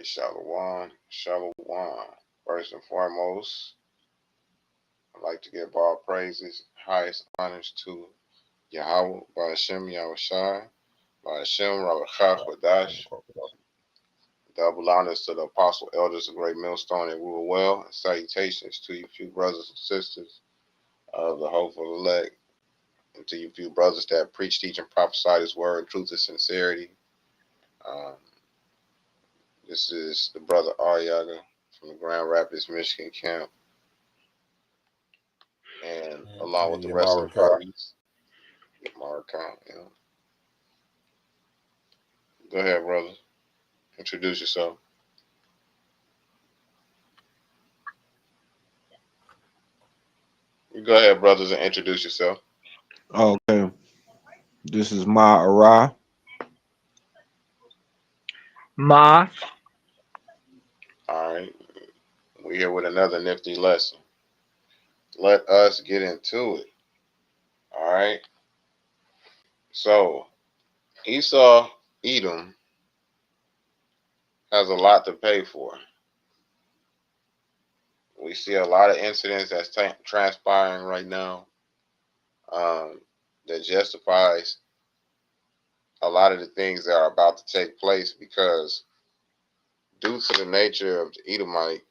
right, Shalom, Shalom. First and foremost, I'd like to give all praises, highest honors to Yahweh, by Hashem Yahushai, by Hashem Ravachah Kodash. Double honors to the apostle elders of Great Millstone and Rule Well, and salutations to you few brothers and sisters of the hopeful elect, and to you few brothers that preach, teach, and prophesy His word in truth and sincerity. Um, this is the brother Aryaga from the Grand Rapids, Michigan camp, and along with the rest of the brothers, Maricon. Go ahead, brother. Introduce yourself. You go ahead, brothers, and introduce yourself. Okay, this is Ma Ara. Ma. All right. We're here with another nifty lesson. Let us get into it. All right. So, Esau, Edom, has a lot to pay for. We see a lot of incidents that's transpiring right now that justifies a lot of the things that are about to take place, because due to the nature of the Edomite,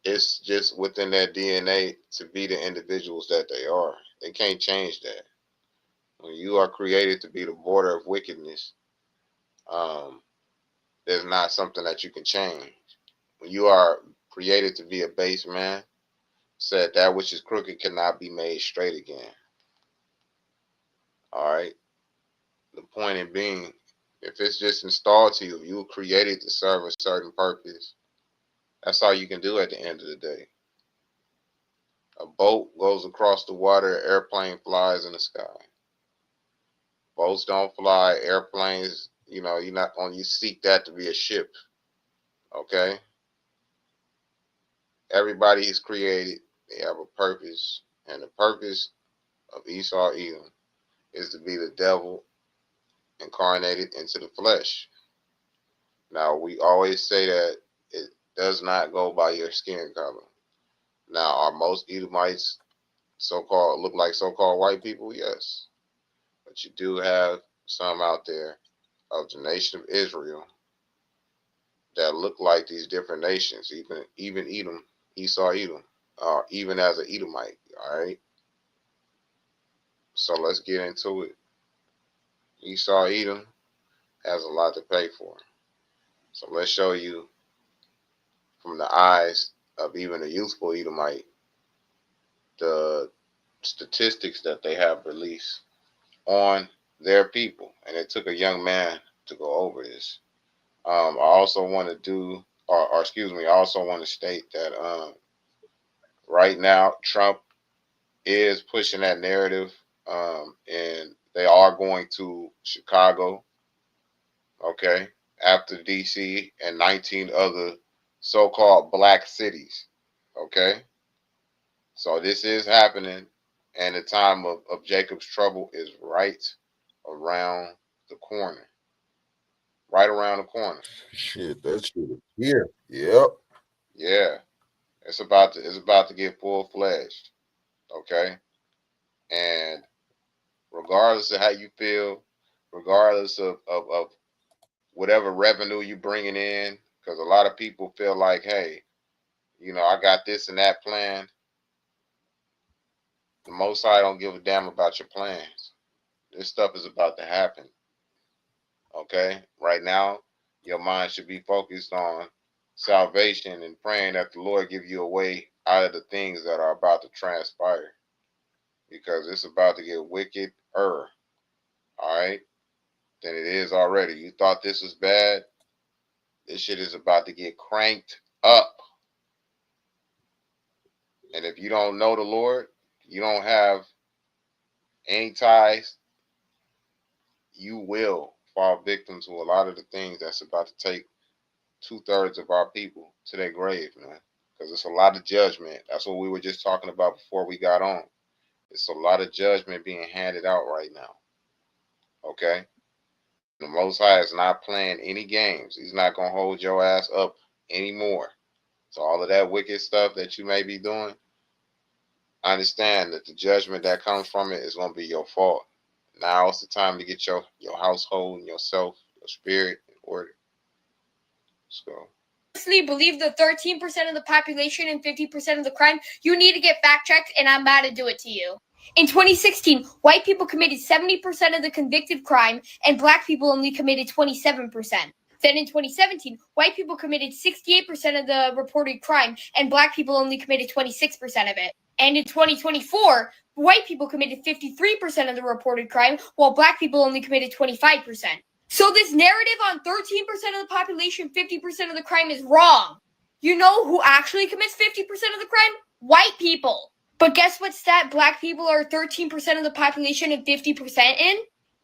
it's just within their DNA to be the individuals that they are. They can't change that. When you are created to be the border of wickedness, there's not something that you can change. When you are created to be a base man, said that which is crooked cannot be made straight again. All right. The point in being, if it's just installed to you, you were created to serve a certain purpose. That's all you can do at the end of the day. A boat goes across the water, an airplane flies in the sky. Boats don't fly, airplanes, you're not going to seek that to be a ship. Okay? Everybody is created, they have a purpose, and the purpose of Esau Edom is to be the devil incarnated into the flesh. Now, we always say that it does not go by your skin color. Now, are most Edomites so-called look like so-called white people? Yes. But you do have some out there of the nation of Israel that look like these different nations, even Edom, Esau Edom, even as an Edomite. All right. So let's get into it. Esau Edom has a lot to pay for. So let's show you from the eyes of even a youthful Edomite the statistics that they have released on their people. And it took a young man to go over this. I also want to I also want to state that right now Trump is pushing that narrative, and they are going to Chicago, okay, after DC and 19 other so-called black cities, okay. So this is happening, and the time of Jacob's trouble is right around the corner. Right around the corner. Shit, that shit is here. Yep. Yeah. It's about to get full fledged. Okay. And regardless of how you feel, regardless of whatever revenue you bringing in, because a lot of people feel like, hey, I got this and that plan. The Most High don't give a damn about your plans. This stuff is about to happen. Okay. Right now, your mind should be focused on salvation and praying that the Lord give you a way out of the things that are about to transpire, because it's about to get wickeder, all right, than it is already. You thought this was bad. This shit is about to get cranked up. And if you don't know the Lord, you don't have any ties, you will fall victim to a lot of the things that's about to take 2/3 of our people to their grave, man. Because it's a lot of judgment. That's what we were just talking about before we got on. It's a lot of judgment being handed out right now. Okay? The Most High is not playing any games. He's not going to hold your ass up anymore. So all of that wicked stuff that you may be doing, understand that the judgment that comes from it is going to be your fault. Now it's the time to get your household and yourself, your spirit in order. Let's go. Believe the 13% of the population and 50% of the crime, you need to get fact checked, and I'm about to do it to you. In 2016, white people committed 70% of the convicted crime, and black people only committed 27%. Then in 2017, white people committed 68% of the reported crime, and black people only committed 26% of it. And in 2024, white people committed 53% of the reported crime, while black people only committed 25%. So this narrative on 13% of the population, 50% of the crime is wrong. You know who actually commits 50% of the crime? White people. But guess what stat black people are 13% of the population and 50% in?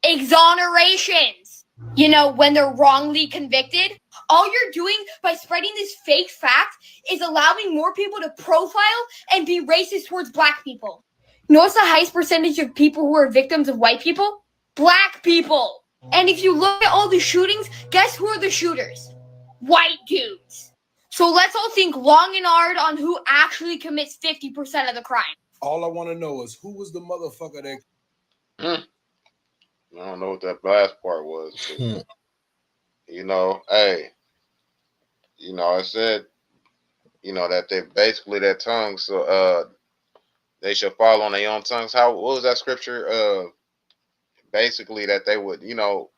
Exonerations. You know, when they're wrongly convicted, all you're doing by spreading this fake fact is allowing more people to profile and be racist towards black people. You know what's the highest percentage of people who are victims of white people? Black people. And if you look at all the shootings, guess who are the shooters? White dudes. So let's all think long and hard on who actually commits 50% of the crime. All I want to know is who was the motherfucker that... I don't know what that last part was. But, you know, hey, you know, I said, you know, that they basically their tongues, they should fall on their own tongues. What was that scripture? Basically that they would, you know,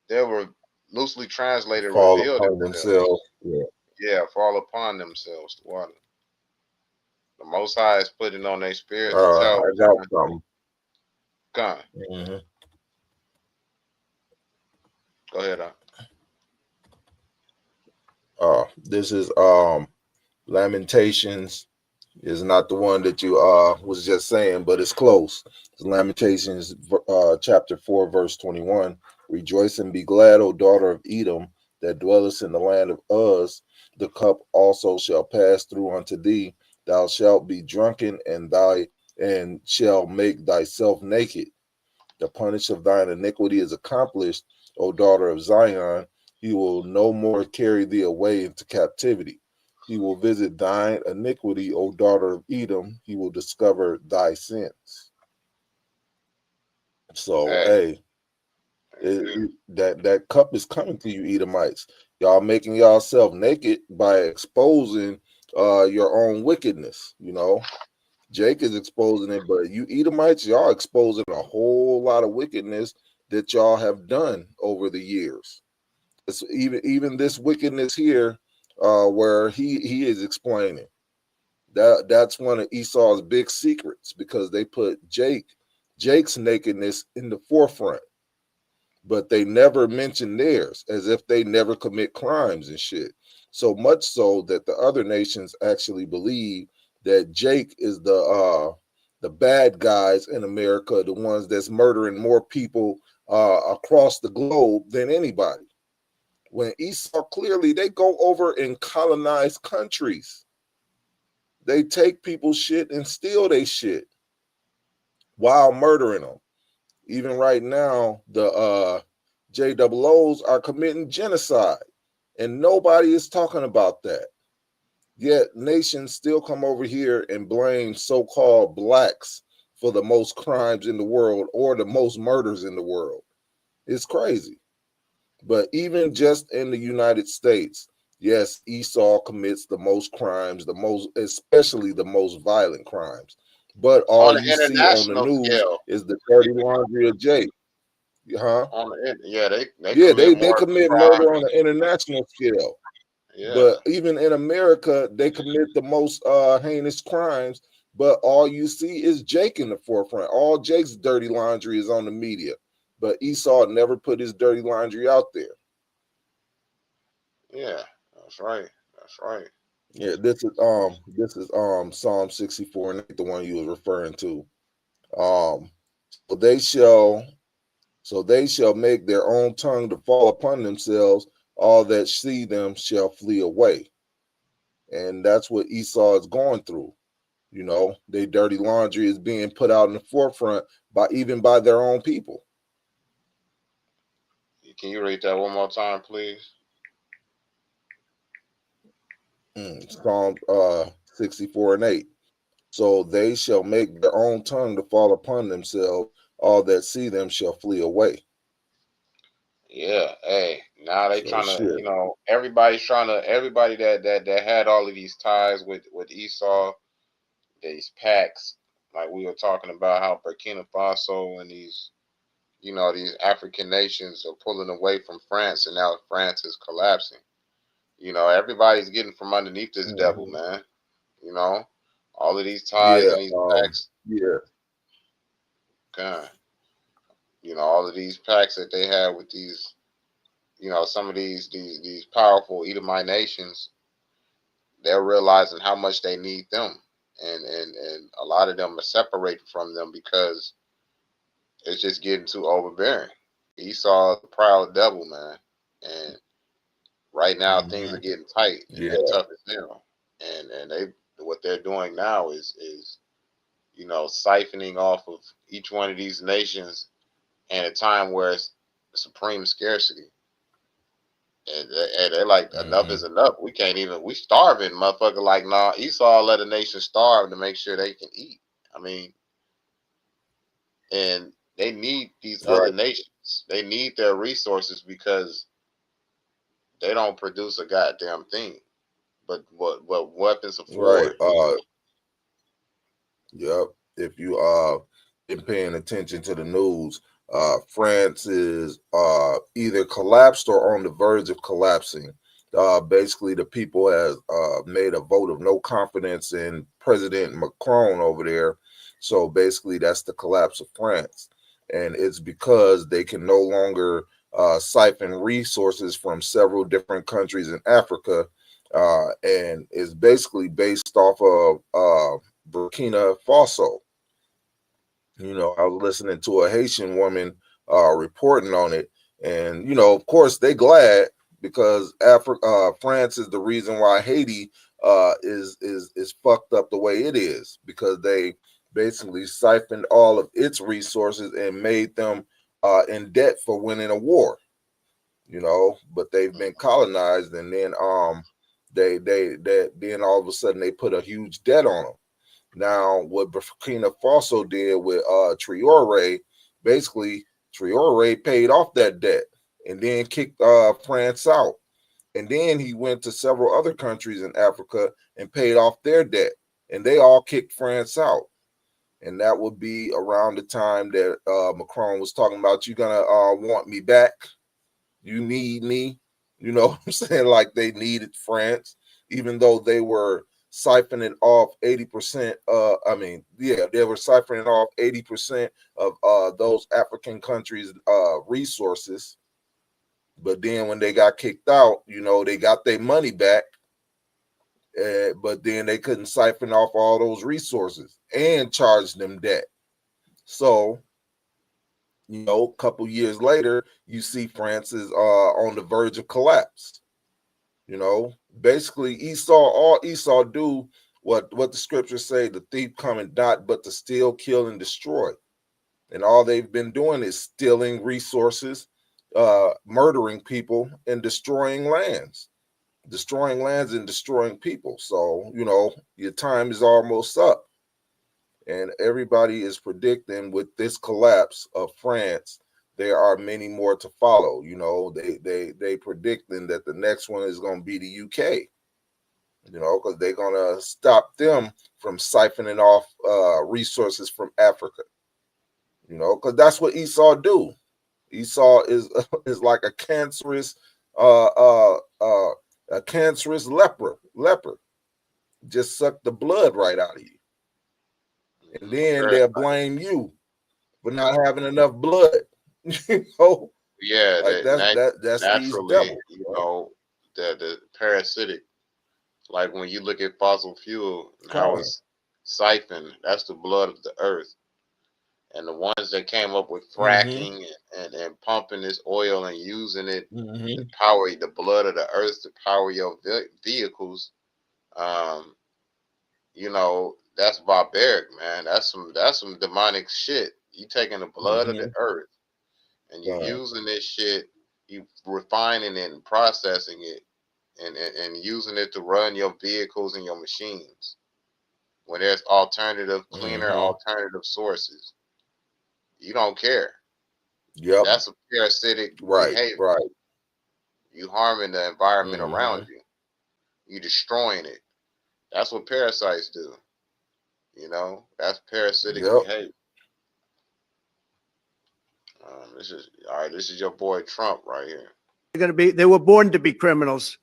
they were loosely translated, Fall revealed upon themselves. Yeah, fall upon themselves. The water. The Most High is putting on their spirit to tell. I got something. Come. Mm-hmm. Go ahead. This is Lamentations. Is not the one that you was just saying, but it's close. It's Lamentations chapter 4, verse 21. Rejoice and be glad, O daughter of Edom, that dwellest in the land of Uz. The cup also shall pass through unto thee. Thou shalt be drunken, and shall make thyself naked. The punish of thine iniquity is accomplished, O daughter of Zion. He will no more carry thee away into captivity. He will visit thine iniquity, O daughter of Edom. He will discover thy sins. So, hey, that cup is coming to you, Edomites. Y'all making yourself naked by exposing your own wickedness. You know, Jake is exposing it, but you Edomites, y'all exposing a whole lot of wickedness that y'all have done over the years. It's even this wickedness here, where he is explaining that's one of Esau's big secrets, because they put Jake's nakedness in the forefront, but they never mention theirs, as if they never commit crimes and shit. So much so that the other nations actually believe that Jake is the bad guys in America, the ones that's murdering more people across the globe than anybody. When Esau, clearly they go over and colonize countries. They take people's shit and steal their shit while murdering them. Even right now, the JOOs are committing genocide, and nobody is talking about that. Yet nations still come over here and blame so-called blacks for the most crimes in the world or the most murders in the world. It's crazy. But even just in the United States, yes, Esau commits the most crimes, especially the most violent crimes. But all you see on the news is the dirty laundry of Jake. Huh? They commit murder on an international scale. Yeah. But even in America, they commit the most heinous crimes. But all you see is Jake in the forefront. All Jake's dirty laundry is on the media. But Esau never put his dirty laundry out there. Yeah, that's right. That's right. Yeah, this is Psalm 64, and the one you was referring to. So they shall make their own tongue to fall upon themselves. All that see them shall flee away. And that's what Esau is going through. You know, their dirty laundry is being put out in the forefront by their own people. Can you read that one more time, please? Psalm 64:8. So they shall make their own tongue to fall upon themselves. All that see them shall flee away. Yeah, hey, now they So trying to, shit. everybody that had all of these ties with Esau, these pacts, like we were talking about how Burkina Faso and these African nations are pulling away from France, and now France is collapsing. Everybody's getting from underneath this devil, man. You know, all of these ties Yeah. and these pacts, Yeah. God, all of these pacts that they have with these, some of these powerful Edomite nations, they're realizing how much they need them, and a lot of them are separating from them because it's just getting too overbearing. Esau, the proud devil, man, and right now things are getting tight Yeah. and tough as hell, and what they're doing now is siphoning off of each one of these nations in a time where it's supreme scarcity. And they're like, enough is enough. We starving, motherfucker. Like, nah, Esau let a nation starve to make sure they can eat. I mean, and they need these other Right. nations. They need their resources because they don't produce a goddamn thing. But what weapons of Right. war? Yep. If you been paying attention to the news, France is either collapsed or on the verge of collapsing. Basically, the people has made a vote of no confidence in President Macron over there. So basically, that's the collapse of France, and it's because they can no longer siphon resources from several different countries in Africa, and it's basically based off of Burkina Faso. I was listening to a Haitian woman reporting on it, and of course, they glad because France is the reason why Haiti is fucked up the way it is, because they basically siphoned all of its resources and made them in debt for winning a war. But they've been colonized, and then then all of a sudden they put a huge debt on them. Now, what Burkina Faso did with Traore, basically Traore paid off that debt and then kicked France out. And then he went to several other countries in Africa and paid off their debt, and they all kicked France out. And that would be around the time that Macron was talking about, you're gonna want me back. You need me. You know what I'm saying? Like, they needed France, even though they were siphoning off 80%. They were siphoning off 80% of those African countries' resources. But then when they got kicked out, they got their money back. But then they couldn't siphon off all those resources and charge them debt. So, a couple years later, you see France is on the verge of collapse. Basically all Esau do what the scriptures say: the thief cometh not but to steal, kill, and destroy. And all they've been doing is stealing resources, murdering people, and destroying lands and destroying people. So, your time is almost up. And everybody is predicting, with this collapse of France, there are many more to follow. They predicting that the next one is going to be the UK. Because they're going to stop them from siphoning off resources from Africa. Because that's what Esau do. Esau is like a cancerous leper. Just suck the blood right out of you. And then they'll blame you for not having enough blood. Yeah, Like that's these naturally, devils. the parasitic. Like when you look at fossil fuel and how Con. it's siphoned, that's the blood of the earth. And the ones that came up with Mm-hmm. fracking and pumping this oil and using it Mm-hmm. to power the blood of the earth to power your vehicles, that's barbaric, man. That's some demonic shit. You taking the blood of Mm-hmm. the earth and you Con. using this shit you refining it and processing it and using it to run your vehicles and your machines when there's alternative, cleaner alternative sources. You don't care. Yep. That's a parasitic behavior. Right. You harming the environment around you. You destroying it. That's what parasites do. You know, that's parasitic behavior. This is all right. This is your boy Trump right here. They were born to be criminals,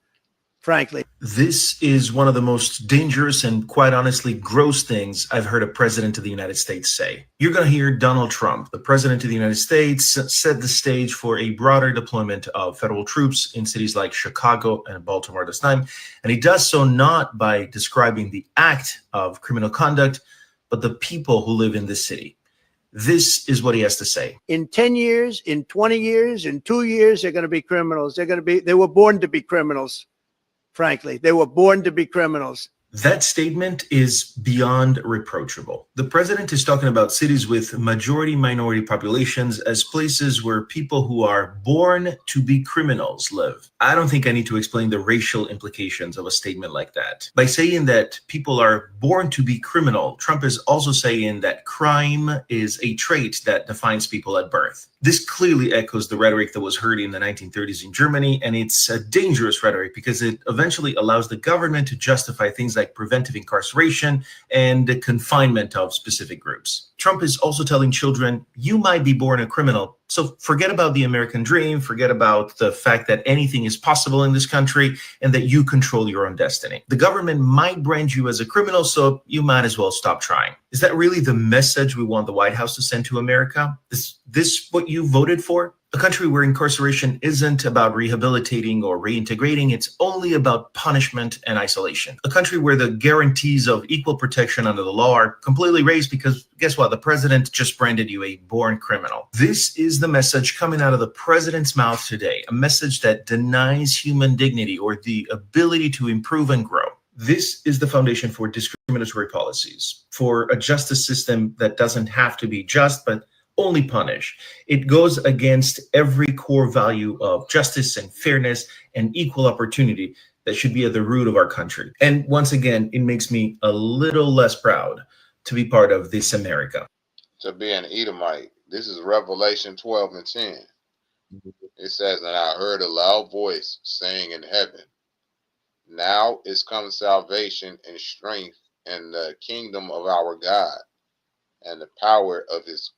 frankly. This is one of the most dangerous and, quite honestly, gross things I've heard a president of the United States say. You're going to hear Donald Trump, the president of the United States, set the stage for a broader deployment of federal troops in cities like Chicago and Baltimore this time. And he does so not by describing the act of criminal conduct, but the people who live in this city. This is what he has to say. In 10 years, in 20 years, in 2 years, they're going to be criminals. They were born to be criminals. Frankly, they were born to be criminals. That statement is beyond reproachable. The president is talking about cities with majority-minority populations as places where people who are born to be criminals live. I don't think I need to explain the racial implications of a statement like that. By saying that people are born to be criminal, Trump is also saying that crime is a trait that defines people at birth. This clearly echoes the rhetoric that was heard in the 1930s in Germany, and it's a dangerous rhetoric because it eventually allows the government to justify things like preventive incarceration and the confinement of specific groups. Trump is also telling children, you might be born a criminal, so forget about the American dream, forget about the fact that anything is possible in this country and that you control your own destiny. The government might brand you as a criminal, so you might as well stop trying. Is that really the message we want the White House to send to America? Is this what you voted for? A country where incarceration isn't about rehabilitating or reintegrating, it's only about punishment and isolation. A country where the guarantees of equal protection under the law are completely raised because, guess what, the president just branded you a born criminal. This is the message coming out of the president's mouth today, a message that denies human dignity or the ability to improve and grow. This is the foundation for discriminatory policies, for a justice system that doesn't have to be just, but only punish. It goes against every core value of justice and fairness and equal opportunity that should be at the root of our country. And once again, it makes me a little less proud to be part of this America. To be an Edomite. This is Revelation 12 and 10. It says, and I heard a loud voice saying in heaven, now is come salvation and strength and the kingdom of our God and the power of his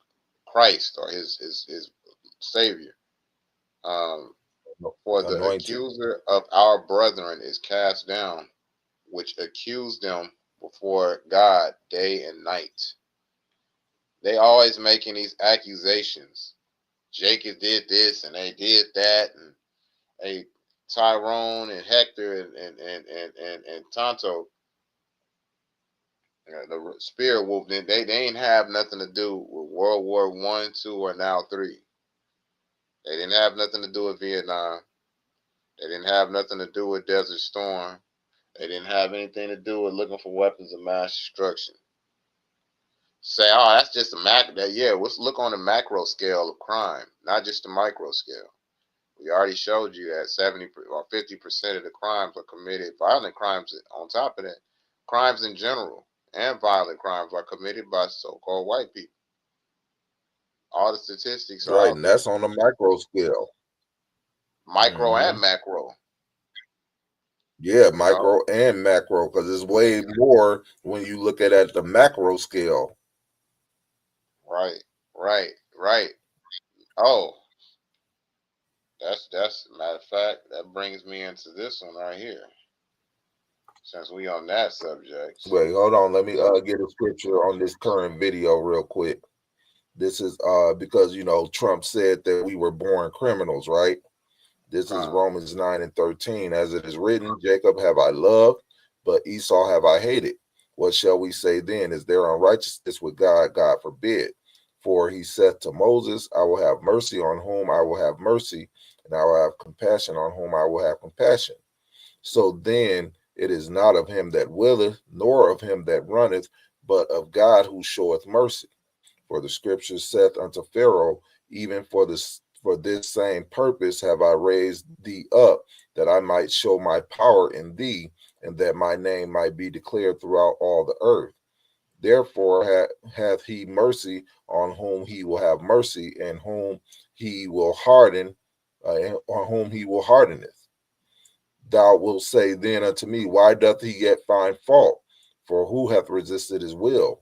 Christ or his Savior. For the accuser of our brethren is cast down, which accused them before God day and night. They always making these accusations. Jacob did this and they did that, and Tyrone and Hector and Tonto, the Spirit Wolf, they ain't have nothing to do with World War I, II, or now III. They didn't have nothing to do with Vietnam. They didn't have nothing to do with Desert Storm. They didn't have anything to do with looking for weapons of mass destruction. Say, oh, that's just a macro. Yeah, let's look on the macro scale of crime, not just the micro scale. We already showed you that 70 or 50% of the crimes are committed, violent crimes on top of that, crimes in general and violent crimes are committed by so-called white people. All the statistics are right, and that's on the micro scale. Micro and macro. Yeah, micro and macro, because it's way more when you look at the macro scale. Right. Oh, that's matter of fact, that brings me into this one right here. Since we on that subject. Wait, hold on. Let me get a scripture on this current video real quick. This is because Trump said that we were born criminals, right? This is Romans 9 and 13. As it is written, Jacob have I loved, but Esau have I hated. What shall we say then? Is there unrighteousness with God? God forbid. For he said to Moses, I will have mercy on whom I will have mercy, and I will have compassion on whom I will have compassion. So then it is not of him that willeth, nor of him that runneth, but of God who showeth mercy. For the scripture saith unto Pharaoh, even for for this same purpose have I raised thee up, that I might show my power in thee, and that my name might be declared throughout all the earth. Therefore hath he mercy on whom he will have mercy, and whom he will harden, on whom he will hardeneth. Thou wilt say then unto me, why doth he yet find fault? For who hath resisted his will?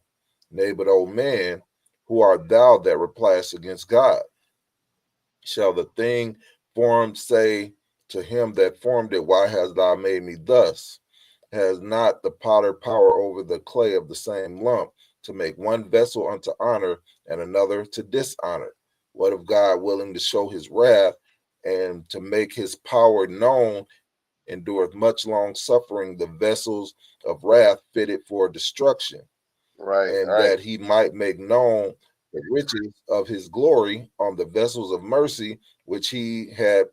Nay, but, O man, who art thou that repliest against God? Shall the thing formed say to him that formed it, why hast thou made me thus? Has not the potter power over the clay of the same lump, to make one vessel unto honor and another to dishonor? What if God, willing to show his wrath and to make his power known, endureth much long suffering the vessels of wrath fitted for destruction, Right. and Right. that he might make known the riches of his glory on the vessels of mercy which he had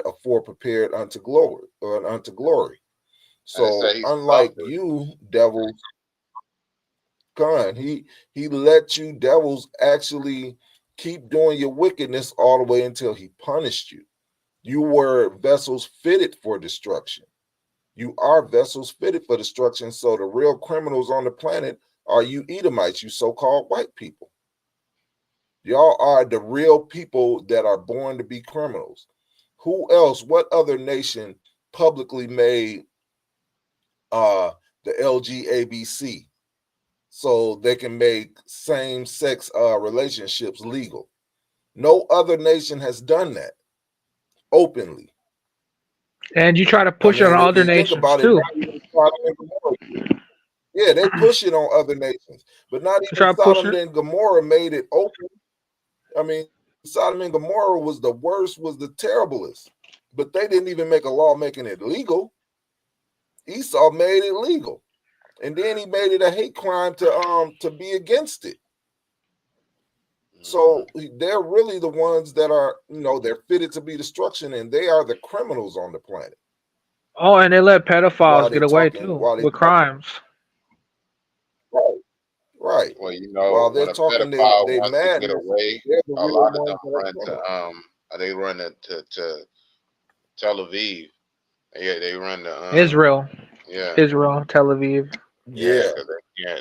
afore prepared unto glory, So say he unlike suffered. you devils, he let you devils actually keep doing your wickedness all the way until he punished you. You were vessels fitted for destruction. You are vessels fitted for destruction. So the real criminals on the planet are you Edomites, you so-called white people. Y'all are the real people that are born to be criminals. Who else, what other nation publicly made the LGABC so they can make same-sex relationships legal? No other nation has done that openly. And you try to push it on if other you think nations about it, too. not even Sodom and Gomorrah. Yeah, they push it on other nations, but not You even try to push Sodom it. and Gomorrah made it open. I mean, Sodom and Gomorrah was the worst, was the terriblest, but they didn't even make a law making it legal. Esau made it legal, and then he made it a hate crime to be against it. So they're really the ones that are, they're fitted to be destruction, and they are the criminals on the planet. Oh, and they let pedophiles While get they away talking, too while they with talking, crimes. right. Well, you While know, they're when a talking pedophile they wants to get madness, away, they're the a real lot of them ones that are run criminals. to to Tel Aviv. Yeah, they run to Israel, yeah, Tel Aviv. yeah, Yeah. because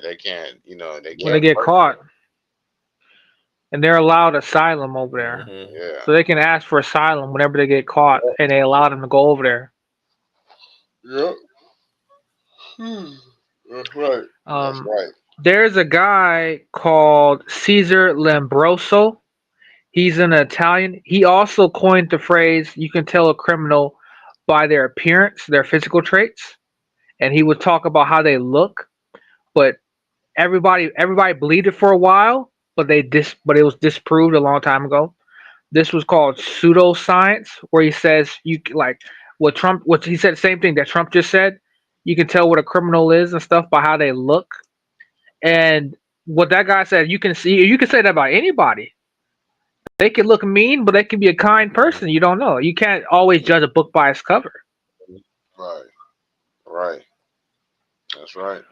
they can't, they When they can't get work. caught, and they're allowed asylum over there, Mm-hmm. Yeah. so they can ask for asylum whenever they get caught, and they allow them to go over there. Yep. That's right. That's right. There's a guy called Cesar Lombroso. He's an Italian. He also coined the phrase, "You can tell a criminal by their appearance, their physical traits," and he would talk about how they look. But everybody believed it for a while, but it was disproved a long time ago. This was called pseudoscience, where he says what he said the same thing that Trump just said. You can tell what a criminal is and stuff by how they look. And what that guy said, you can say that about anybody. They can look mean, but they can be a kind person. You don't know. You can't always judge a book by its cover. Right. Right. That's right.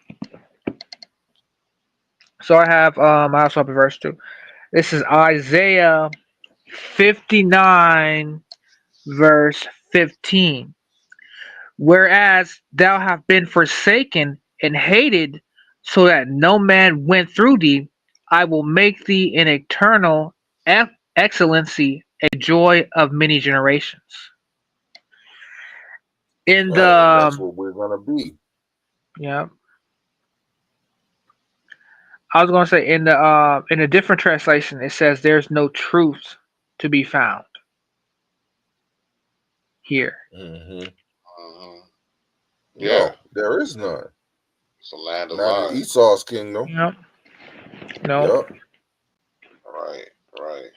So I also have a verse too. This is Isaiah 59 verse 15. Whereas thou have been forsaken and hated, so that no man went through thee, I will make thee an eternal excellency, a joy of many generations. In Right, and that's the what we're gonna be. yeah, I was gonna say in a different translation, it says there's no truth to be found here. Mm-hmm. Yeah. No, there is none. It's a land of Not in lies. Esau's kingdom. Yep. No. Yep. Right. Right.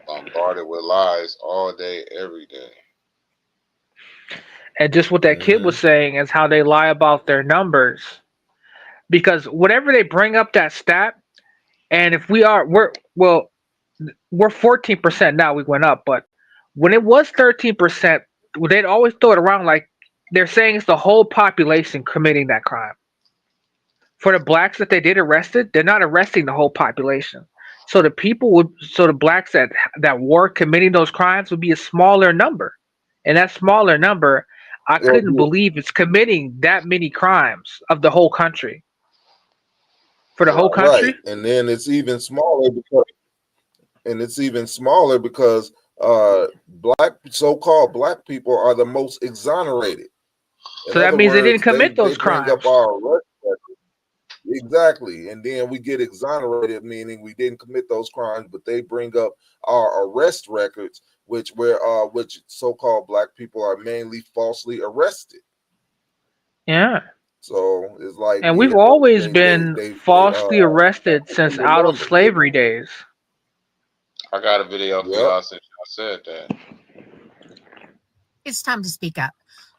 Bombarded with lies all day, every day. And just what that kid was saying is how they lie about their numbers. Because whenever they bring up that stat, and if we're 14% now, we went up, but when it was 13%, they'd always throw it around like they're saying it's the whole population committing that crime. For the blacks that they did arrested, they're not arresting the whole population. So the blacks that were committing those crimes would be a smaller number, and that smaller number, I It'll couldn't be believe it's committing that many crimes of the whole country for the whole right, country. and then it's even smaller because so-called black people are the most exonerated. In So that other means they didn't words, commit they those bring up crimes. our arrest record. Exactly, and then we get exonerated, meaning we didn't commit those crimes, but they bring up our arrest records, which so-called black people are mainly falsely arrested. Yeah. So it's like, And we've yeah, always they been falsely arrested since out of slavery days. I got a video for Yep. y'all since y'all said that. It's time to speak up.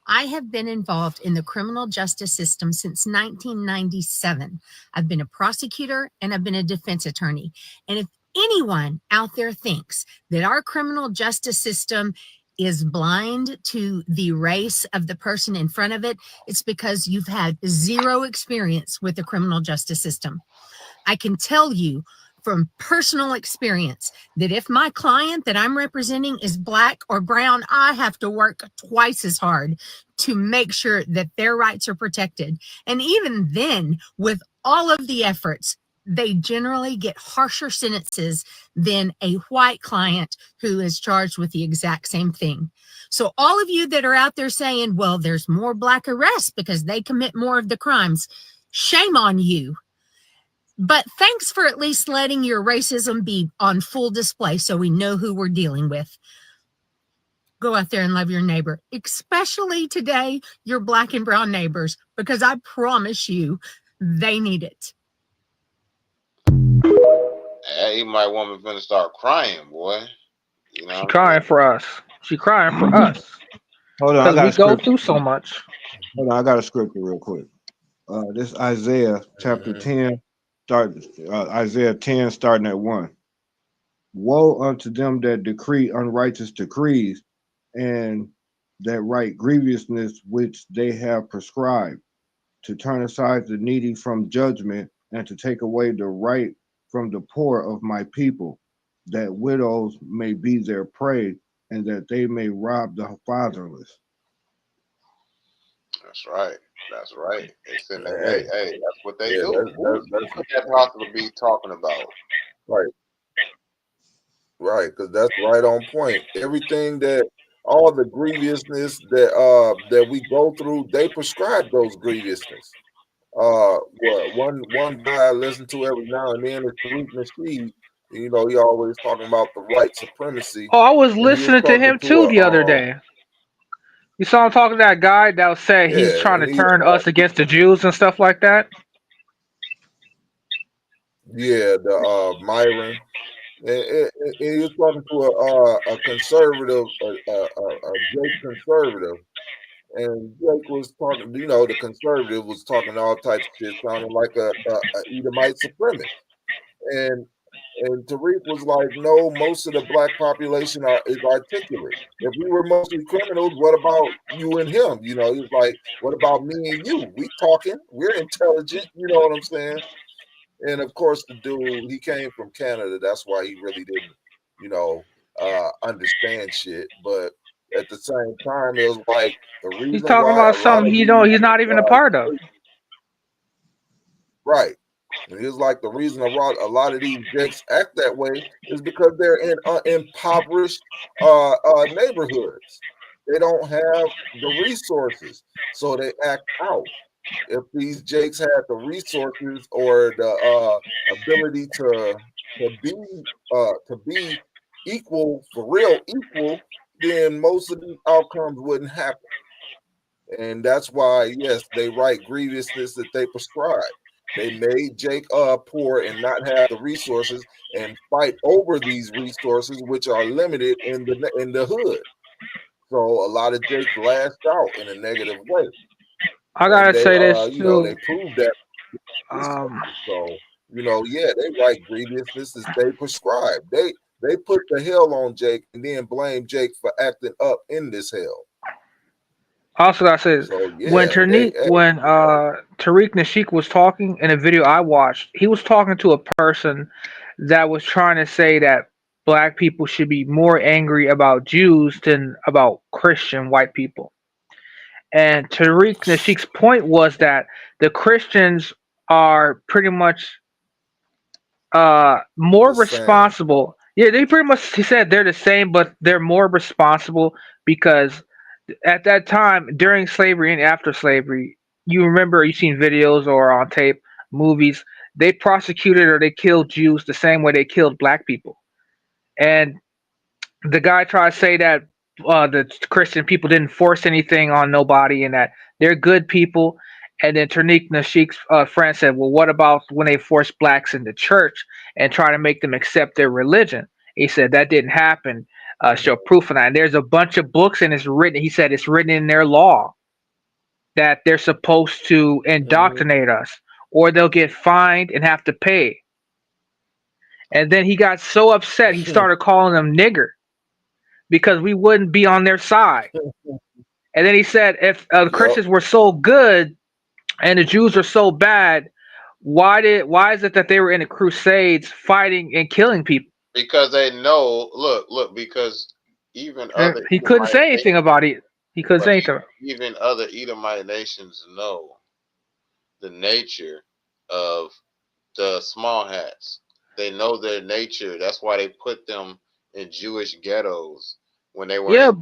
I have been involved in the criminal justice system since 1997. I've been a prosecutor and I've been a defense attorney. And if anyone out there thinks that our criminal justice system is blind to the race of the person in front of it, it's because you've had zero experience with the criminal justice system. I can tell you from personal experience that if my client that I'm representing is black or brown, I have to work twice as hard to make sure that their rights are protected. And even then, with all of the efforts, they generally get harsher sentences than a white client who is charged with the exact same thing. So all of you that are out there saying, well, there's more black arrests because they commit more of the crimes, shame on you. But thanks for at least letting your racism be on full display so we know who we're dealing with. Go out there and love your neighbor, especially today, your black and brown neighbors, because I promise you, they need it. Hey, my woman finna start crying, boy. You know She what I'm crying saying? for us. She crying for us Hold on, I because got we a go scripture. through so much. Hold on, I got a scripture real quick. This Isaiah chapter 10, Isaiah 10, starting at 1. Woe unto them that decree unrighteous decrees, and that write grievousness which they have prescribed, to turn aside the needy from judgment, and to take away the right from the poor of my people, that widows may be their prey, and that they may rob the fatherless. That's right. That's right. They send that. Hey, Hey, that's what they yeah, do. Who could that possibly be talking about? right, because that's right on point. Everything that all the grievousness that we go through, they prescribe those grievousness. One guy I listen to every now and then is Tariq Nasheed. You know, he always talking about the white supremacy. Oh, I was And he was listening to talking him to too the other day. You saw him talking to that guy that said he's trying to turn us against the Jews and stuff like that. Yeah, the Myron. And he was talking to a conservative, a Jake conservative, and Jake was talking. You know, the conservative was talking all types of shit, sounding like a Edomite supremacist. And Tariq was like, no, most of the black population is articulate. If we were mostly criminals, what about you and him? You know, he was like, what about me and you? We talking, we're intelligent. You know what I'm saying? And of course, the dude, he came from Canada. That's why he really didn't, you know, understand shit. But at the same time, it was like the reason He's talking why about a lot something of he's not even a part of. Right. And it was like the reason a lot of these Jakes act that way is because they're in impoverished neighborhoods. They don't have the resources, so they act out. If these Jakes had the resources or the ability to be equal, for real equal, then most of these outcomes wouldn't happen. And that's why, yes, they write grievousness that they prescribe. They made Jake poor and not have the resources and fight over these resources, which are limited in the hood. So a lot of Jakes lashed out in a negative way. I gotta say this you know, too. they proved that. So you know, yeah, they write grievousness as they prescribe. They put the hell on Jake and then blame Jake for acting up in this hell. Also, I said when Tariq Nasheed was talking in a video I watched, he was talking to a person that was trying to say that black people should be more angry about Jews than about Christian white people. And Tariq Nashik's point was that the Christians are pretty much more The same. responsible. Yeah, they pretty much he said they're the same, but they're more responsible because at that time during slavery and after slavery, you remember you seen videos or on tape, movies, they prosecuted or they killed Jews the same way they killed black people. And the guy tried to say that the Christian people didn't force anything on nobody and that they're good people. And then Tariq Nashik's friend said, well, what about when they forced blacks into church and try to make them accept their religion? He said that didn't happen. Show proof of that. And there's a bunch of books and it's written. He said it's written in their law that they're supposed to Mhm. indoctrinate us or they'll get fined and have to pay. And then he got so upset he started calling them nigger because we wouldn't be on their side. And then he said, if the Yep. Christians were so good and the Jews are so bad, why is it that they were in the Crusades fighting and killing people? Because they know, look, because even And other he couldn't Edomite say anything nations, about it. He couldn't but say anything. even other Edomite nations know the nature of the small hats. They know their nature. That's why they put them in Jewish ghettos when they were Yeah, in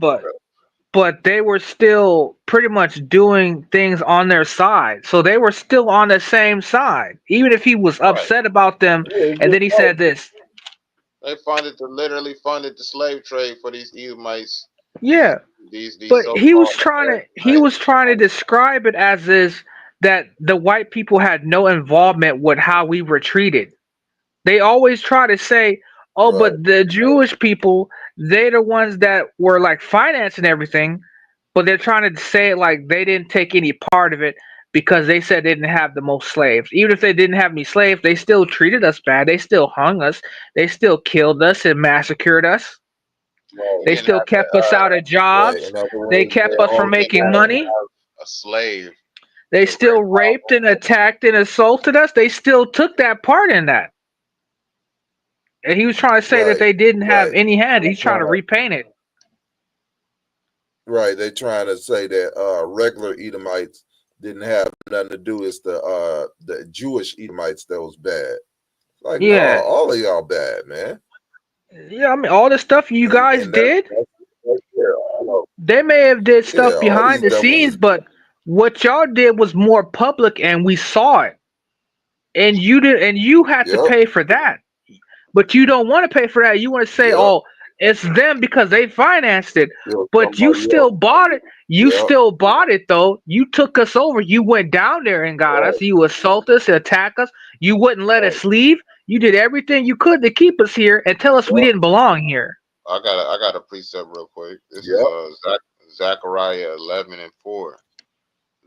but they were still pretty much doing things on their side. So they were still on the same side. Even if he was right. upset about them Yeah, it's and then just he like said this. Literally funded the slave trade for these Edomites, these Yeah. these But so he was called trying to he American was trying to describe it as is that the white people had no involvement with how we were treated. They always try to say, "Oh, right. but the Jewish people, they're the ones that were like financing everything," but they're trying to say it like they didn't take any part of it because they said they didn't have the most slaves. Even if they didn't have any slaves, they still treated us bad. They still hung us. They still killed us and massacred us. They They Right. didn't still have to kept us out of Right. jobs. In other They words, they kept us from own they the didn't making have to land. money. have a slave They to still raise our raped and attacked and assaulted us. They still took that part in that. And he was trying to say that Right. they didn't have Right. any hand. He's trying to Right. repaint it. Right. They trying to say that regular Edomites didn't have nothing to do. It's the Jewish Edomites that was bad. Like, no, Yeah. all of y'all bad, man. Yeah, I mean all the stuff you guys And that's, did, yeah, I know. they may have did Yeah, stuff all behind these the devils scenes, is but what y'all did was more public and we saw it. And you had to yep, pay for that. But you don't want to pay for that. You want to say, yep. "Oh, it's them because they financed it." It was But you somebody else. still bought it. You Yep. still bought it though. You took us over. You went down there and got Right. us. You assault us, attack us. You wouldn't let Right. us leave. You did everything you could to keep us here and tell us we Yep. didn't belong here. I got a precept real quick. This is Yep. Zechariah 11:4.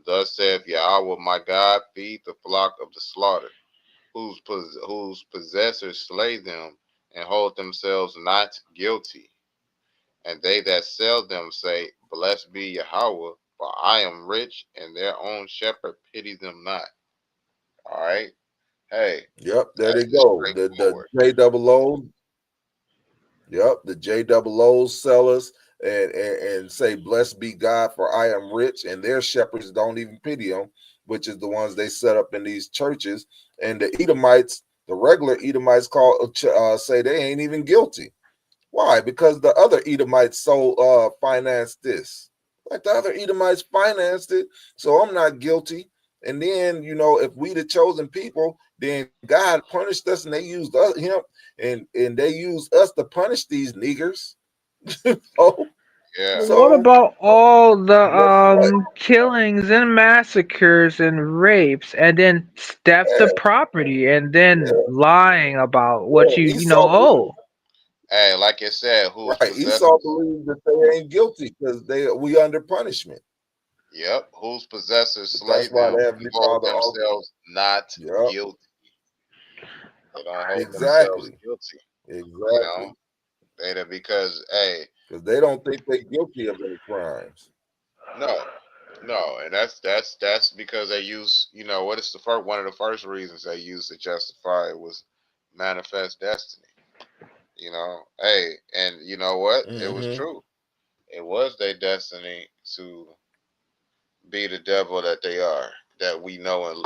Thus saith Yahweh my God, feed the flock of the slaughter, whose possessors slay them and hold themselves not guilty. And they that sell them say, Blessed be Yahweh, for I am rich, and their own shepherd pity them not. All right. Hey, Yep. There they that's just go. The straightforward. J double O. Yep. The J double O sellers and say, Blessed be God, for I am rich, and their shepherds don't even pity them, which is the ones they set up in these churches. And the Edomites, the regular Edomites say they ain't even guilty. Why? Because the other Edomites financed this. Like the other Edomites financed it, so I'm not guilty. And then, if we the chosen people, then God punished us, and they used him, and they used us to punish these niggers. Oh, Yeah. What so about all the what? killings and massacres and rapes and then theft Yeah, of property and then yeah, lying about what yeah. you know Esau, owe? Hey, like I said, whose right? Esau possessors? believes that they ain't guilty because we under punishment. Yep, whose possessors But slay that's why them the and Heavenly hold Father also. themselves not Yep, guilty. They don't hold themselves exactly, guilty. You exactly. know, because hey, Because they don't think they're guilty of any crimes. no, no, and that's because they use what is the first one of the first reasons they used to justify it was manifest destiny. You know, hey, and you know what? It was Mm-hmm. true. It was their destiny to be the devil that they are, that we know and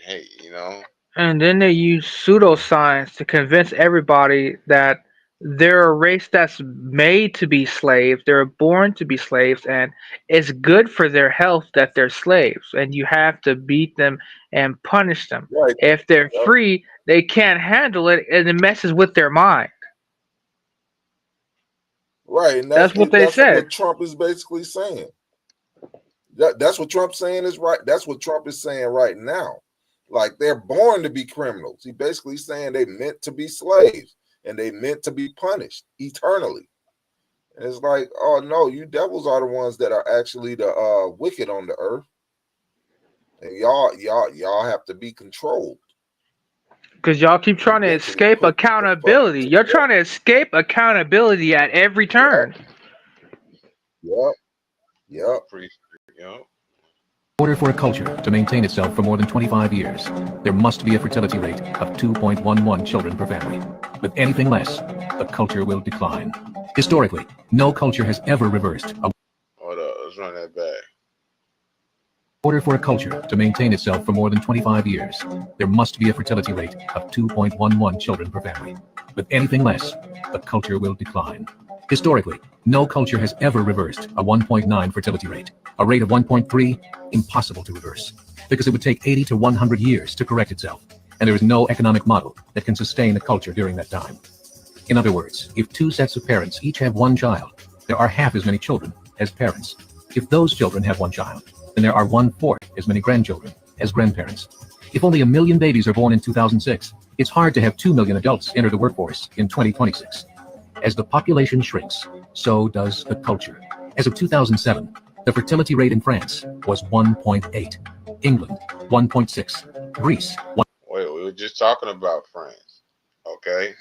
hate. You know, And then they use pseudoscience to convince everybody that they're a race that's made to be slaves. They're born to be slaves, and it's good for their health that they're slaves. And you have to beat them and punish them. Right. If they're Yep. free, they can't handle it, and it messes with their mind. Right, and That's what they that's said. what Trump is basically saying. That's what Trump's saying is right. That's what Trump is saying right now. Like they're born to be criminals. He basically saying they meant to be slaves and they meant to be punished eternally. And it's like, oh no, you devils are the ones that are actually the wicked on the earth, and y'all have to be controlled. Because y'all keep trying to Eventually escape put the fuck accountability. You're together. trying to escape accountability at every turn. Yep. appreciate. You know, In order for a culture to maintain itself for more than 25 years, there must be a fertility rate of 2.11 children per family. With anything less, the culture will decline. Historically, no culture has ever reversed. hold up, let's run that back. In order for a culture to maintain itself for more than 25 years, there must be a fertility rate of 2.11 children per family. With anything less, the culture will decline. Historically, no culture has ever reversed a 1.9 fertility rate. A rate of 1.3, impossible to reverse, because it would take 80 to 100 years to correct itself, and there is no economic model that can sustain a culture during that time. In other words, if two sets of parents each have one child, there are half as many children as parents. If those children have one child, then there are 1/4 as many grandchildren as grandparents. If only 1 million babies are born in 2006, it's hard to have 2 million adults enter the workforce in 2026. As the population shrinks, so does the culture. As of 2007, the fertility rate in France was 1.8, England 1.6, Greece 1. Wait, we were just talking about France, okay?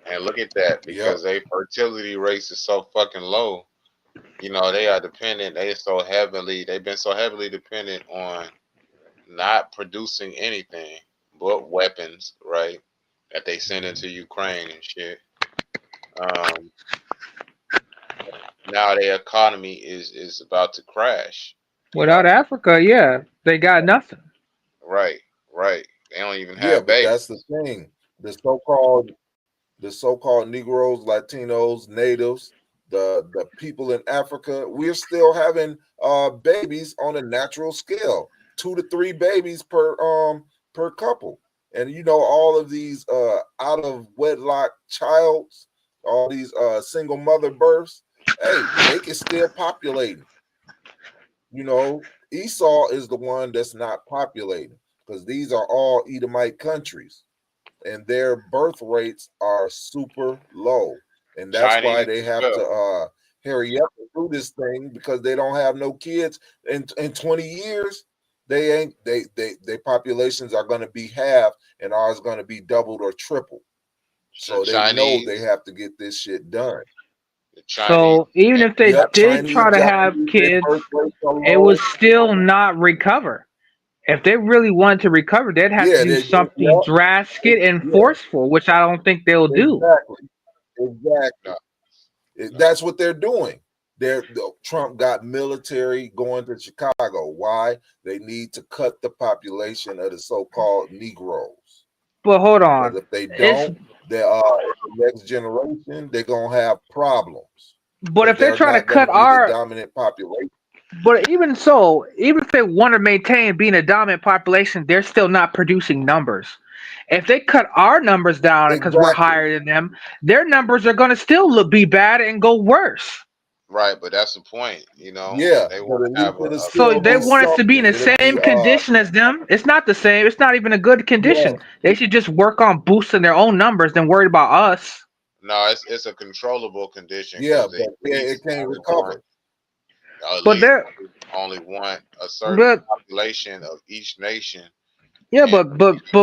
And look at that, because their fertility rates is so fucking low. You know, they are dependent. They've been so heavily dependent on not producing anything but weapons, right? That they send into Ukraine and shit. Now their economy is about to crash. Without Africa, yeah, they got nothing. Right. They don't even Yeah, have but babies. that's the thing. The so-called Negroes, Latinos, natives, the people in Africa, we're still having babies on a natural scale, 2 to 3 babies per couple. And you know, all of these out of wedlock childs, all these single mother births, hey, they can still populating. You know, Esau is the one that's not populating, because these are all Edomite countries, and their birth rates are super low, and that's why Chinese they as have well. to hurry up and do this thing, because they don't have no kids in 20 years. Their populations are going to be half, and ours going to be doubled or tripled. So they know they have to get this shit done. So even if they did try to have kids, it would still not recover. If they really wanted to recover, they'd have to do something drastic and forceful, which I don't think they'll do. Exactly. That's what they're doing. Trump got military going to Chicago. Why? They need to cut the population of the so-called Negroes. But hold on. Because if they don't, the next generation, they're gonna have problems. But if they're trying to cut our dominant population. But even so, even if they want to maintain being a dominant population, they're still not producing numbers. If they cut our numbers down because we're higher than them, their numbers are going to still be bad and go worse. Right, but that's the point, you know. Yeah. They want to have so they want us to be in the same condition as them. It's not the same. It's not even a good condition. Yeah. They should just work on boosting their own numbers than worry about us. No, it's a controllable condition. Yeah, but it can't recover. But they only want a certain population of each nation. Yeah, but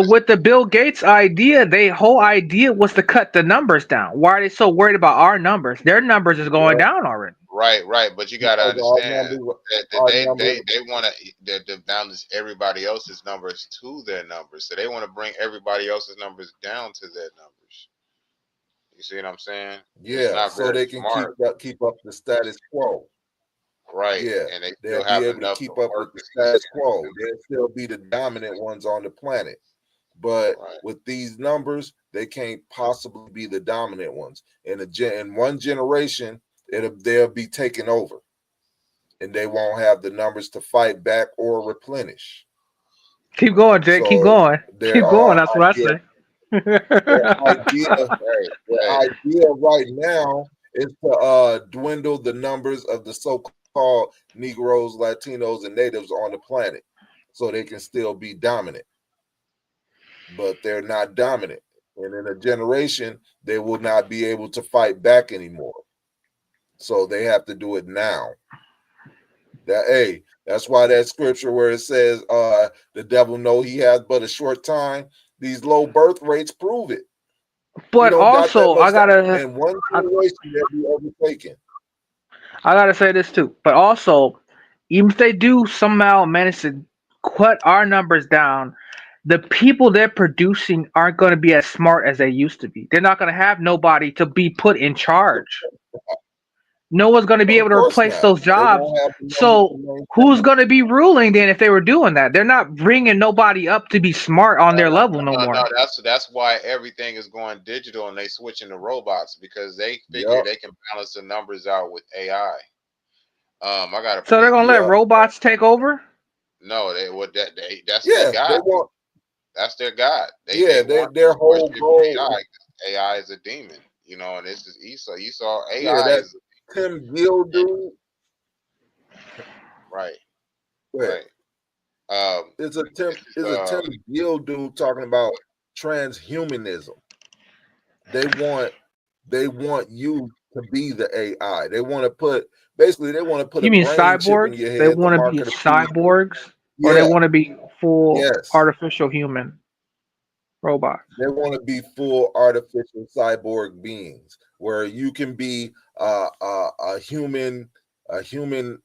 with the Bill Gates idea, their whole idea was to cut the numbers down. Why are they so worried about our numbers? Their numbers is going down already. Right, right. But you gotta Because our understand numbers, that our they numbers, they want to balance everybody else's numbers to their numbers. So they want to bring everybody else's numbers down to their numbers. You see what I'm saying? It's yeah, not so very they can smart, keep up the status quo. right? Yeah, And they they'll still be have able to enough keep up with the workers status each quo. They'll still be the dominant ones on the planet. But right. with these numbers, they can't possibly be the dominant ones. In one generation, they'll be taken over, and they won't have the numbers to fight back or replenish. Keep going, Jake. Keep So going. their Keep going. That's what I say. idea Hey, their hey, idea right now is to dwindle the numbers of the so-called Negroes, Latinos, and natives on the planet so they can still be dominant. But they're not dominant. And in a generation, they will not be able to fight back anymore. So they have to do it now. That's why that scripture where it says the devil know he has but a short time, these low birth rates prove it. You But don't got that also, much time. In one generation, they'll be overtaken. I gotta say this too. But also, even if they do somehow manage to cut our numbers down, the people they're producing aren't going to be as smart as they used to be. They're not going to have nobody to be put in charge. No one's going to be Of able to course replace not. those They jobs. won't have the numbers So to maintain who's it. going to be ruling then if they were doing that? They're not bringing nobody up to be smart on their level no no, more. that's why everything is going digital and they switching to robots because they figure Yep. they can balance the numbers out with AI. I got a So they're pretty going to let Yep. robots take over? no. That's their Yeah, they god. want. That's their god. They Yeah, want their to whole worship goal. AI. AI is a demon, you know, and this is Esau. Esau Yeah, AI that is Tim Gill dude. right, Wait, right. Um, it's a Tim. this is It's a Tim Gill dude talking about transhumanism. They want you to be the AI. They want to put You a mean brain chip in cyborgs? your They head to want to be market a piece. cyborgs? Or they Yeah, want to be full yes. artificial human robots? They want to be full artificial cyborg beings where you can be a human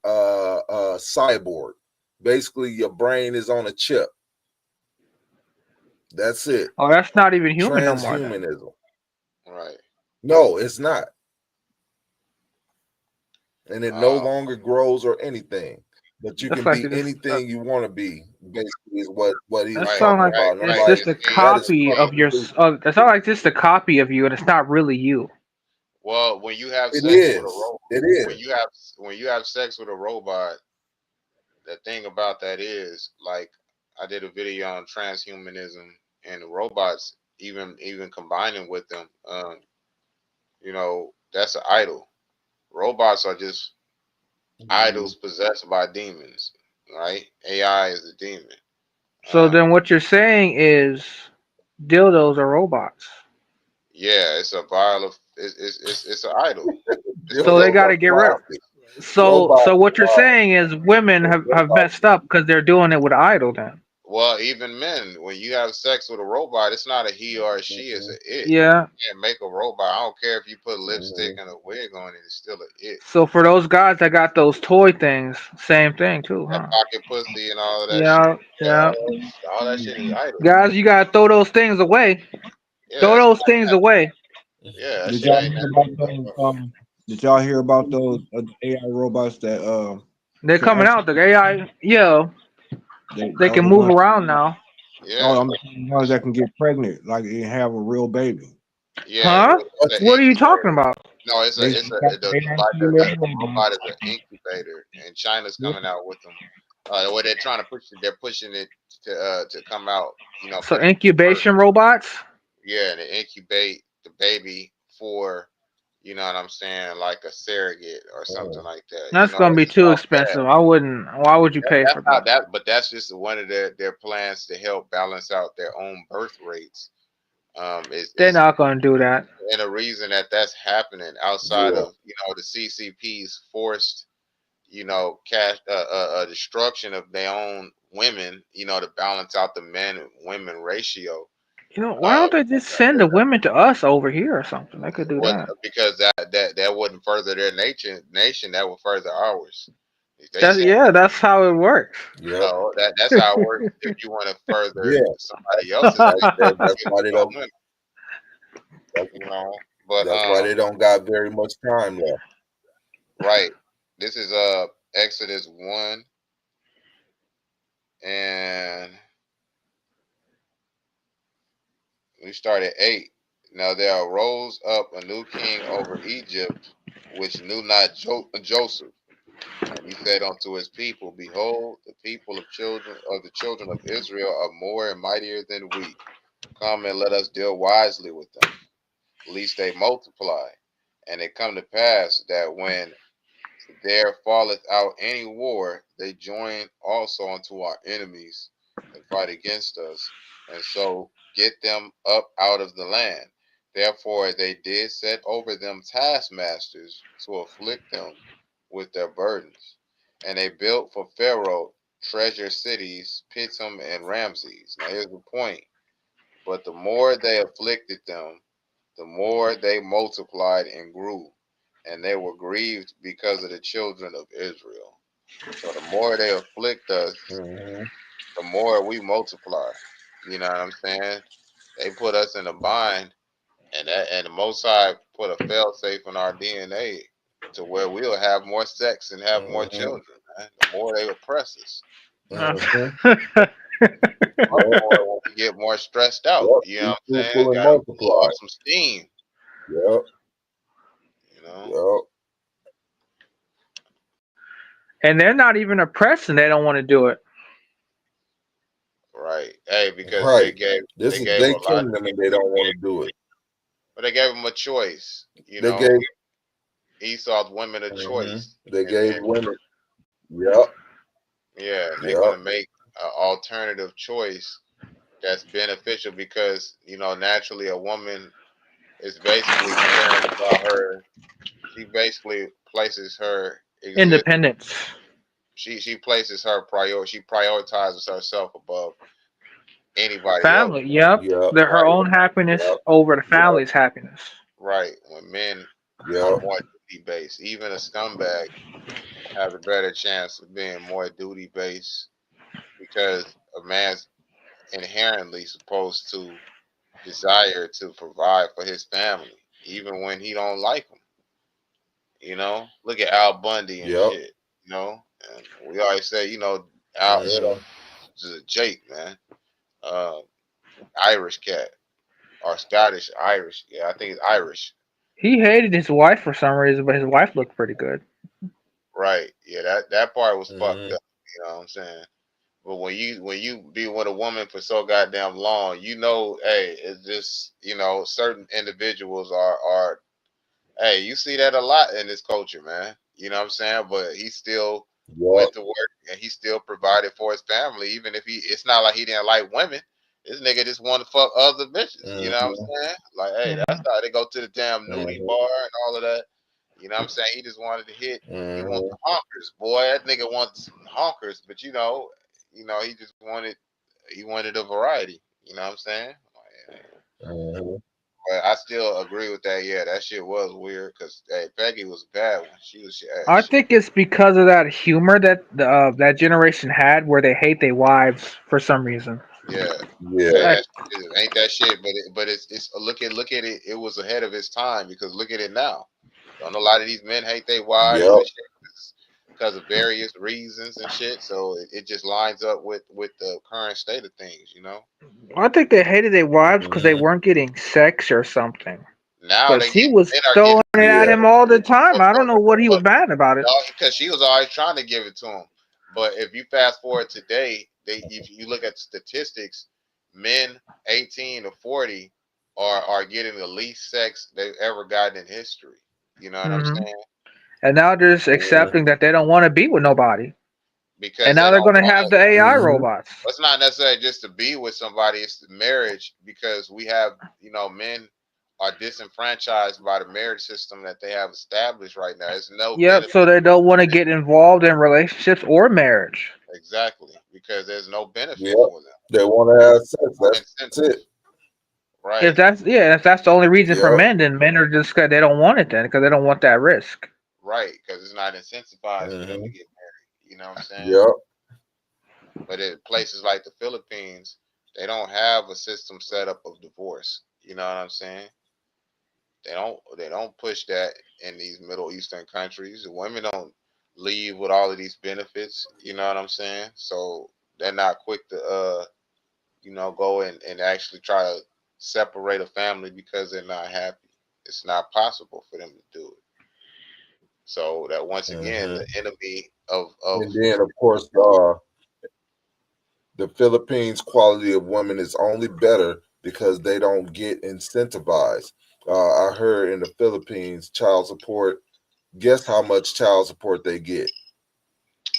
cyborg. Basically, your brain is on a chip. That's it. Oh, that's not even human no more then. Transhumanism. right. No, it's not. And it no Um, longer grows or anything. But you That's can like be anything you want to be. Basically, is what he that was right, sound talking like right, about. And I'm it's right. like, just a that is copy of fucking your. stupid. That sounds like just a copy of you, and it's not really you. Well, when you have It sex with a is. robot, It when is. you have sex with a robot, the thing about that is like I did a video on transhumanism and the robots, even combining with them. You know, that's an idol. Robots are just idols possessed by demons, right? AI is a demon. So Um, then, what you're saying is dildos are robots. yeah, it's a vial of it's an idol. It's a So they Dildos got are to get rid. plastic. So Robots what you're are saying is women have robots. messed up because they're doing it with idol then. well, even men, when you have sex with a robot, it's not a he or a she, it's a it. Yeah. You can't make a robot. I don't care if you put lipstick Mhm. and a wig on it, it's still a it. So for those guys that got those toy things, same thing too, That huh? pocket pussy and all of that shit. Yeah, yeah. All that shit is idle. Guys, you gotta throw those things away. Yeah, Throw that's those things away. yeah, that Did shit y'all ain't hear nothing. about those? Did y'all hear about those AI robots that They're can coming actually out. The AI, yeah, they are can the move ones? around now. No, Yeah, I'm the ones that can get pregnant, like and have a real baby. yeah. Huh? It's an What are you talking incubator. about? No, They AI the female robot is robots. an incubator, and China's Yeah. coming out with them. What they're trying to push it, they're pushing it to come out. You know, So put it first. incubation robots. Yeah, and to incubate the baby for, you know what I'm saying, like a surrogate or something like that. You That's know, gonna be it's too all bad. expensive. I wouldn't. Why would you pay That's for not that? that, but that's just one of their plans to help balance out their own birth rates. They're Is not gonna do that. and a reason that that's happening outside Yeah. of the CCP's forced cash destruction of their own women, to balance out the men and women ratio. You know, why don't they just send the women to us over here or something? They could do that. Because that wouldn't further their nation. That would further ours. If they That's send, yeah, that's how it works. Yep. no, that's how it works. If you want to further Yeah. somebody else's That's why they don't. you know. But That's why they don't got very much time left. right. This is Exodus 1 and we start at 8. Now there arose up a new king over Egypt, which knew not Joseph. And he said unto his people, Behold, the people of the children of Israel are more and mightier than we. Come and let us deal wisely with them, lest they multiply. And it come to pass that when there falleth out any war, they join also unto our enemies and fight against us, and so get them up out of the land. Therefore they did set over them taskmasters to afflict them with their burdens. And they built for Pharaoh treasure cities, Pithom and Ramses. Now here's the point. But the more they afflicted them, the more they multiplied and grew, and they were grieved because of the children of Israel. So the more they afflict us, the more we multiply. You know what I'm saying? They put us in a bind, and the Most High put a fail safe in our DNA to where we'll have more sex and have more children. Man. The more they oppress us, the more we get more stressed out. Yep. You know what I'm saying? Got to blow off some steam. Yep. You know. Yep. And they're not even oppressing. They don't want to do it. Right. Hey, because Right. they gave they a lot. kingdom and they don't want to do it. But they gave them a choice. You They know, gave Esau's women a choice. They gave women. Yep. Yeah, they Yep. want to make an alternative choice that's beneficial because naturally a woman is basically caring about her. She basically places her Independence. She places her priority. She prioritizes herself above anybody Family. else. Yep. They're her own happiness over the family's happiness. Right. When men are more duty based, even a scumbag has a better chance of being more duty based because a man's inherently supposed to desire to provide for his family, even when he don't like them. Look at Al Bundy and shit. And we always say, Al is a Jake, man. Irish cat or Scottish Irish. Yeah, I think it's Irish. He hated his wife for some reason, but his wife looked pretty good. Right. Yeah, that part was fucked up. You know what I'm saying? But when you be with a woman for so goddamn long, hey, it's just certain individuals are hey, you see that a lot in this culture, man. You know what I'm saying? But he still went to work and he still provided for his family, even if it's not like he didn't like women. This nigga just want to fuck other bitches. You know what I'm saying? Like, hey, that's how they go to the damn nudie bar and all of that. You know what I'm saying? He just wanted to hit. He wants the honkers, boy. That nigga wants honkers, but he just wanted a variety. You know what I'm saying? But I still agree with that. Yeah, that shit was weird because Peggy was a bad one. She was. I think it's because of that humor that that generation had, where they hate their wives for some reason. Yeah. Ain't that shit? But it's look at it. It was ahead of its time because look at it now. Don't a lot of these men hate their wives and shit because of various reasons and shit. So it just lines up with the current state of things, I think they hated their wives because they weren't getting sex or something. Now he was throwing it at him all the time. I don't know what he was mad about it. Because she was always trying to give it to him. But if you fast forward today, if you look at the statistics, men 18 to 40 are getting the least sex they've ever gotten in history. You know what I'm saying? And now they're just accepting that they don't want to be with nobody. Because and now they're going to have the AI robots. It's not necessarily just to be with somebody; it's the marriage. Because we have, men are disenfranchised by the marriage system that they have established right now. There's no benefit. So they don't want to get involved in relationships or marriage. Exactly, because there's no benefit for them. They want to have sex. That's it. Right. If that's the only reason for Yep. men, then men are just because they don't want it then because they don't want that risk. Right. Because it's not incentivized for them to Hmm. get married. You know what I'm saying? Yep. But in places like the Philippines, they don't have a system set up of divorce. You know what I'm saying? They don't push that in these Middle Eastern countries. The women don't leave with all of these benefits. You know what I'm saying? So they're not quick to go and actually try to separate a family because they're not happy. It's not possible for them to do it. So that once again, Hmm. the enemy of And then, of course, the Philippines' quality of women is only better because they don't get incentivized. I heard in the Philippines, child support. Guess how much child support they get?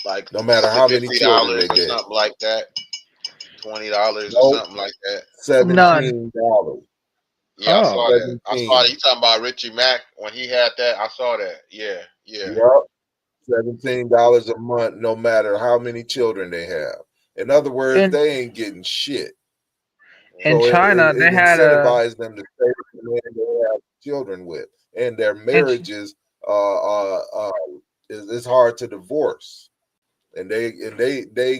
like No matter is it how many children $50 they or get. something like that? $20 or Nope. something like that. None. $17. Yeah, I saw Oh. that. I saw that. 17. You talking about Richie Mack when he had that? I saw that. Yeah, yeah. Yep. $17 a month, no matter how many children they have. In other words, In they ain't getting shit. in So Mhm. China, it they had a incentivizes them to stay with the man they have children with, and their in marriages is hard to divorce. And they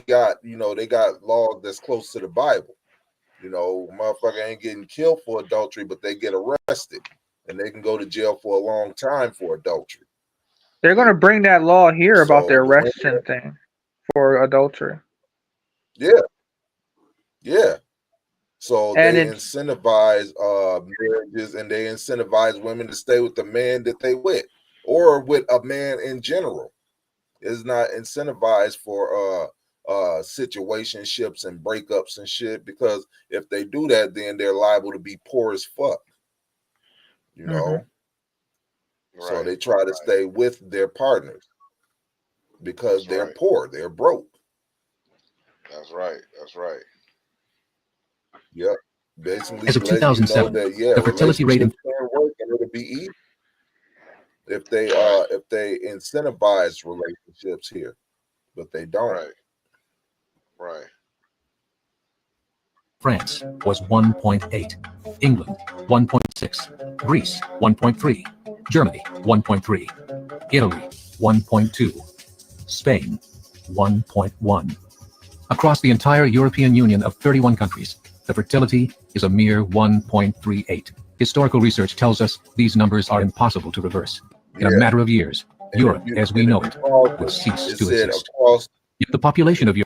got they got laws that's close to the Bible. Motherfucker ain't getting killed for adultery, but they get arrested, and they can go to jail for a long time for adultery. they're gonna bring that law here about the So the arresting women, thing for adultery. yeah, yeah. So And they in incentivize marriages, and they incentivize women to stay with the man that they with, or with a man in general. It's not incentivized for situationships and breakups and shit, because if they do that, then they're liable to be poor as fuck. You Mhm. know, so Right, they try to right. stay with their partners because That's they're right. poor, they're broke. That's right. That's right. Yep. Basically As of letting you know 2007, that, yeah, the fertility rate in relationships can work and it'll be easy Right, if they incentivize relationships here, but they don't. right, right. France was 1.8, England 1.6, Greece 1.3, Germany 1.3, Italy 1.2, Spain 1.1. Across the entire European Union of 31 countries, the fertility is a mere 1.38. Historical research tells us these numbers are impossible to reverse. In a Yeah. matter of years, Europe, as we know it, will cease to exist. Yet the population of Europe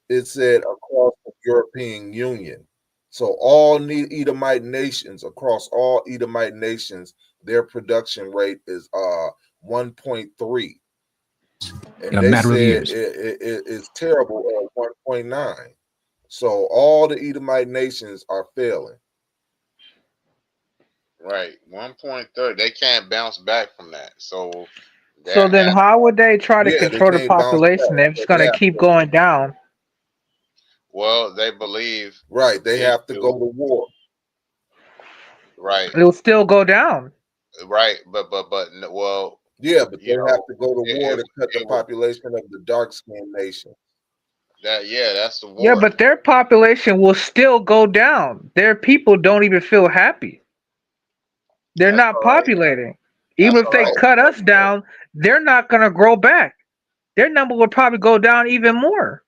It said across the European Union. So all Edomite nations, across all Edomite nations, their production rate is 1.3. in And a they matter of said years. it's terrible at 1.9. So all the Edomite nations are failing. Right. 1.3. They can't bounce back from that. So So that then, has how would they try to Yeah, they control the can't bounce population back. if it's So they gonna have keep to, going down? well, they believe right, they if have to go you to war. right, It will still go down. right, well, Yeah, but they you have know, to go to war it, to cut the it would population of the dark skinned nation. that's the Yeah, war. but their population will still go down. Their people don't even feel happy. They're That's not all right. populating. Even That's if all they right. cut us down, they're not gonna grow back. Their number will probably go down even more.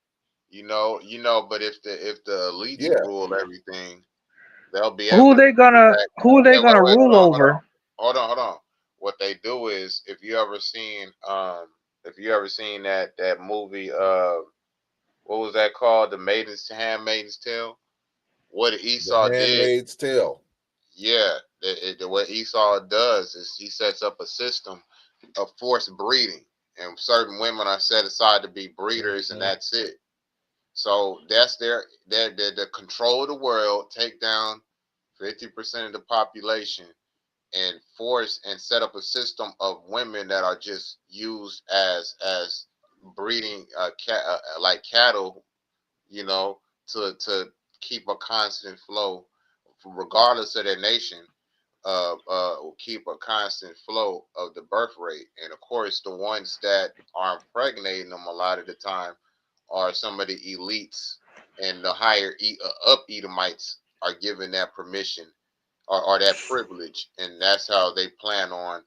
But if the elites Yeah, rule everything, they'll be able to bring back. Who are they Wait, wait, gonna wait, rule over? hold on. What they do is, if you ever seen that movie, what was that called? The Handmaid's Tale. What the Esau did, handmaid's tale. yeah, what Esau does is he sets up a system of forced breeding, and certain women are set aside to be breeders, and Mhm. that's it. So that's their control of the world, take down 50% of the population, and force and set up a system of women that are just used as breeding like cattle, you know, to keep a constant flow, regardless of their nation. Keep a constant flow of the birth rate, and of course, the ones that are impregnating them a lot of the time are some of the elites and the higher up Edomites are given that permission or that privilege, and that's how they plan on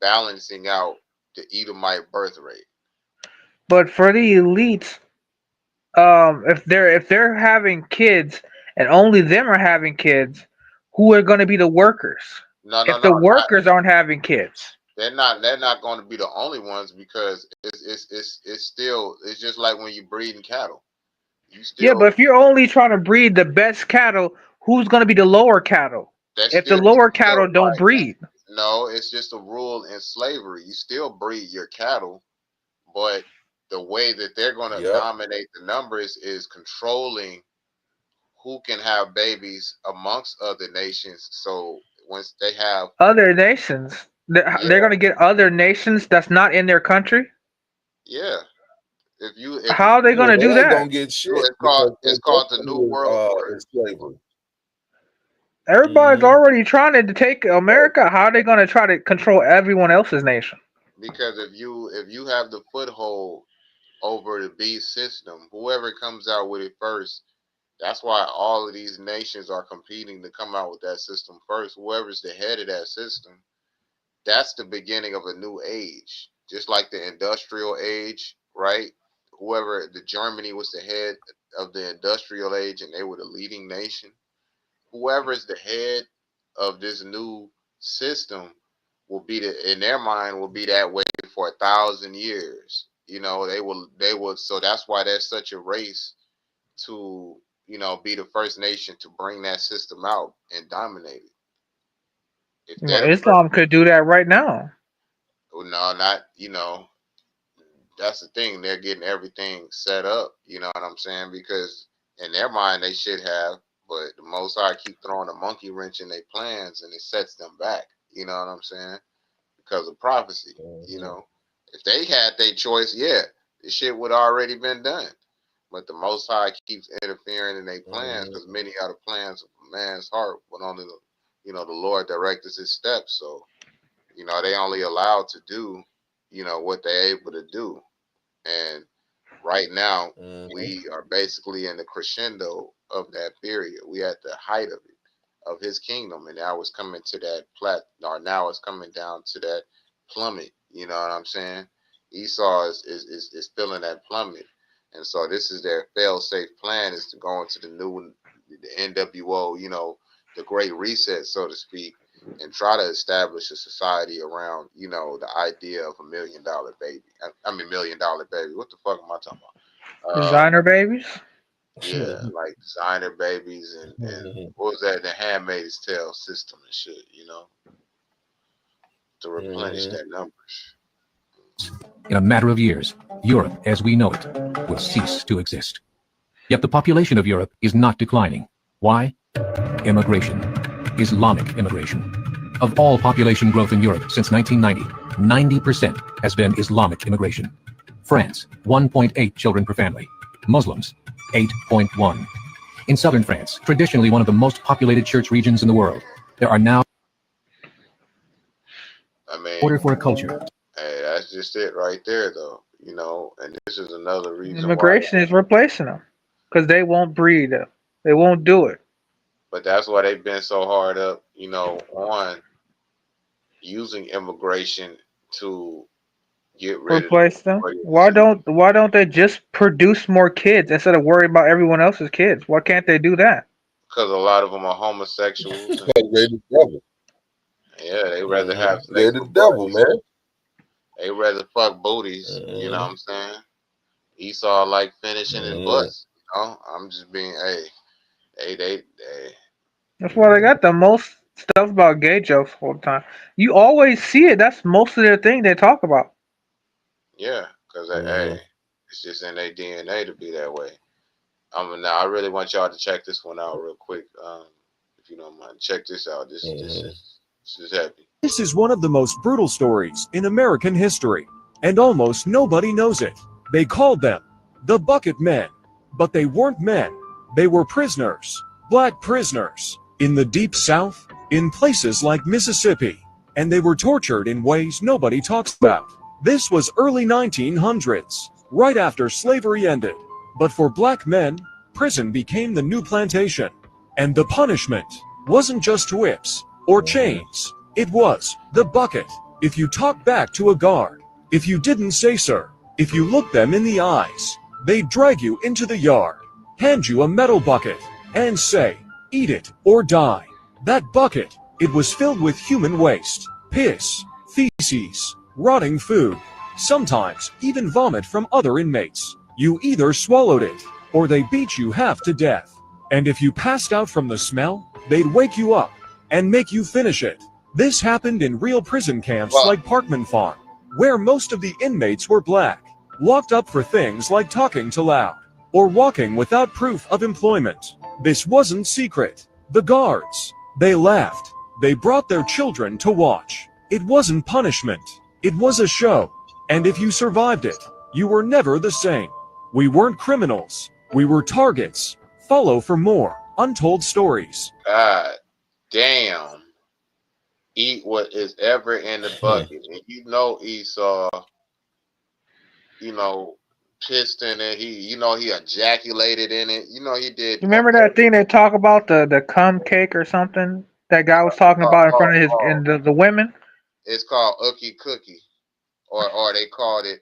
balancing out the Edomite birth rate. But for the elites, if they're having kids and only them are having kids, who are going to be the workers? No, If the workers aren't having kids, they're not going to be the only ones, because it's still, it's just like when you're breeding cattle. You still, yeah. But if you're only trying to breed the best cattle, who's going to be the lower cattle? If the lower cattle don't breed, no, it's just a rule in slavery. You still breed your cattle, but the way that they're going to dominate the numbers is controlling who can have babies amongst other nations. So once they have other nations, they're going to get other nations that's not in their country. Yeah. How are they going to do that? Don't get shit. It's called the New World Order. Slavery. Everybody's already trying to take America. How are they going to try to control everyone else's nation? Because if you have the foothold over the beast system, whoever comes out with it first, that's why all of these nations are competing to come out with that system first. Whoever's the head of that system, that's the beginning of a new age. Just like the industrial age, right? The Germany was the head of the industrial age and they were the leading nation. Whoever is the head of this new system will be in their mind will be that way for 1,000 years. You know, they will. So that's why there's such a race to, be the first nation to bring that system out and dominate it. Islam could do that right now. No, not, that's the thing. They're getting everything set up, you know what I'm saying? Because in their mind, they should have, but the Most High keep throwing a monkey wrench in their plans and it sets them back, you know what I'm saying? Because of prophecy, If they had their choice, the shit would already been done. But the Most High keeps interfering in their plans because many are the plans of man's heart, but only the Lord directs his steps. So, they only allowed to do, what they're able to do. And right now, we are basically in the crescendo of that period. We at the height of it, of his kingdom, and now it's coming to that now it's coming down to that plummet. You know what I'm saying? Esau is feeling that plummet, and so this is their fail-safe plan: is to go into the NWO, the Great Reset, so to speak, and try to establish a society around, the idea of $1 million baby. $1 million baby. What the fuck am I talking about? Designer babies? Yeah, like designer babies and what was that? The Handmaid's Tale system and shit, to replenish that numbers. In a matter of years, Europe, as we know it, will cease to exist. Yet the population of Europe is not declining. Why? Immigration. Islamic immigration. Of all population growth in Europe since 1990, 90% has been Islamic immigration. France, 1.8 children per family. Muslims, 8.1. In southern France, traditionally one of the most populated church regions in the world, there are now order for a culture. Hey, that's just it right there, though. And this is another reason immigration is replacing them because they won't breed. They won't do it. But that's why they've been so hard up, on using immigration to get rid replace them. Why don't they just produce more kids instead of worrying about everyone else's kids? Why can't they do that? Because a lot of them are homosexuals. They're the devil. Yeah, they rather have. They're the devil, man. They rather fuck booties. You know what I'm saying? Esau like finishing in butts. I'm just being they. That's why they got the most stuff about gay jokes all the time. You always see it. That's most of their thing they talk about. Yeah, because it's just in their DNA to be that way. Now I really want y'all to check this one out real quick, if you don't mind. Check this out. This is heavy. This is one of the most brutal stories in American history, and almost nobody knows it. They called them the Bucket Men, but they weren't men. They were prisoners, black prisoners, in the Deep South, in places like Mississippi, and they were tortured in ways nobody talks about. This was early 1900s, right after slavery ended. But for black men, prison became the new plantation. And the punishment wasn't just whips or chains. It was the bucket. If you talked back to a guard, if you didn't say sir, if you looked them in the eyes, they'd drag you into the yard, hand you a metal bucket, and say, eat it or die. That bucket, it was filled with human waste, piss, feces, rotting food, sometimes even vomit from other inmates. You either swallowed it, or they beat you half to death. And if you passed out from the smell, they'd wake you up and make you finish it. This happened in real prison camps like Parkman Farm, where most of the inmates were black, locked up for things like talking too loud or walking without proof of employment. This wasn't secret. The guards, they laughed. They brought their children to watch. It wasn't punishment. It was a show. And if you survived it, you were never the same. We weren't criminals. We were targets. Follow for more untold stories. God damn. Eat what is ever in the bucket. And you know Esau, you know, pissed in it. He ejaculated in it. You know he did. You remember that thing they talk about, the cum cake or something? That guy was talking about in front of his and the women? It's called Ookie Cookie. Or they called it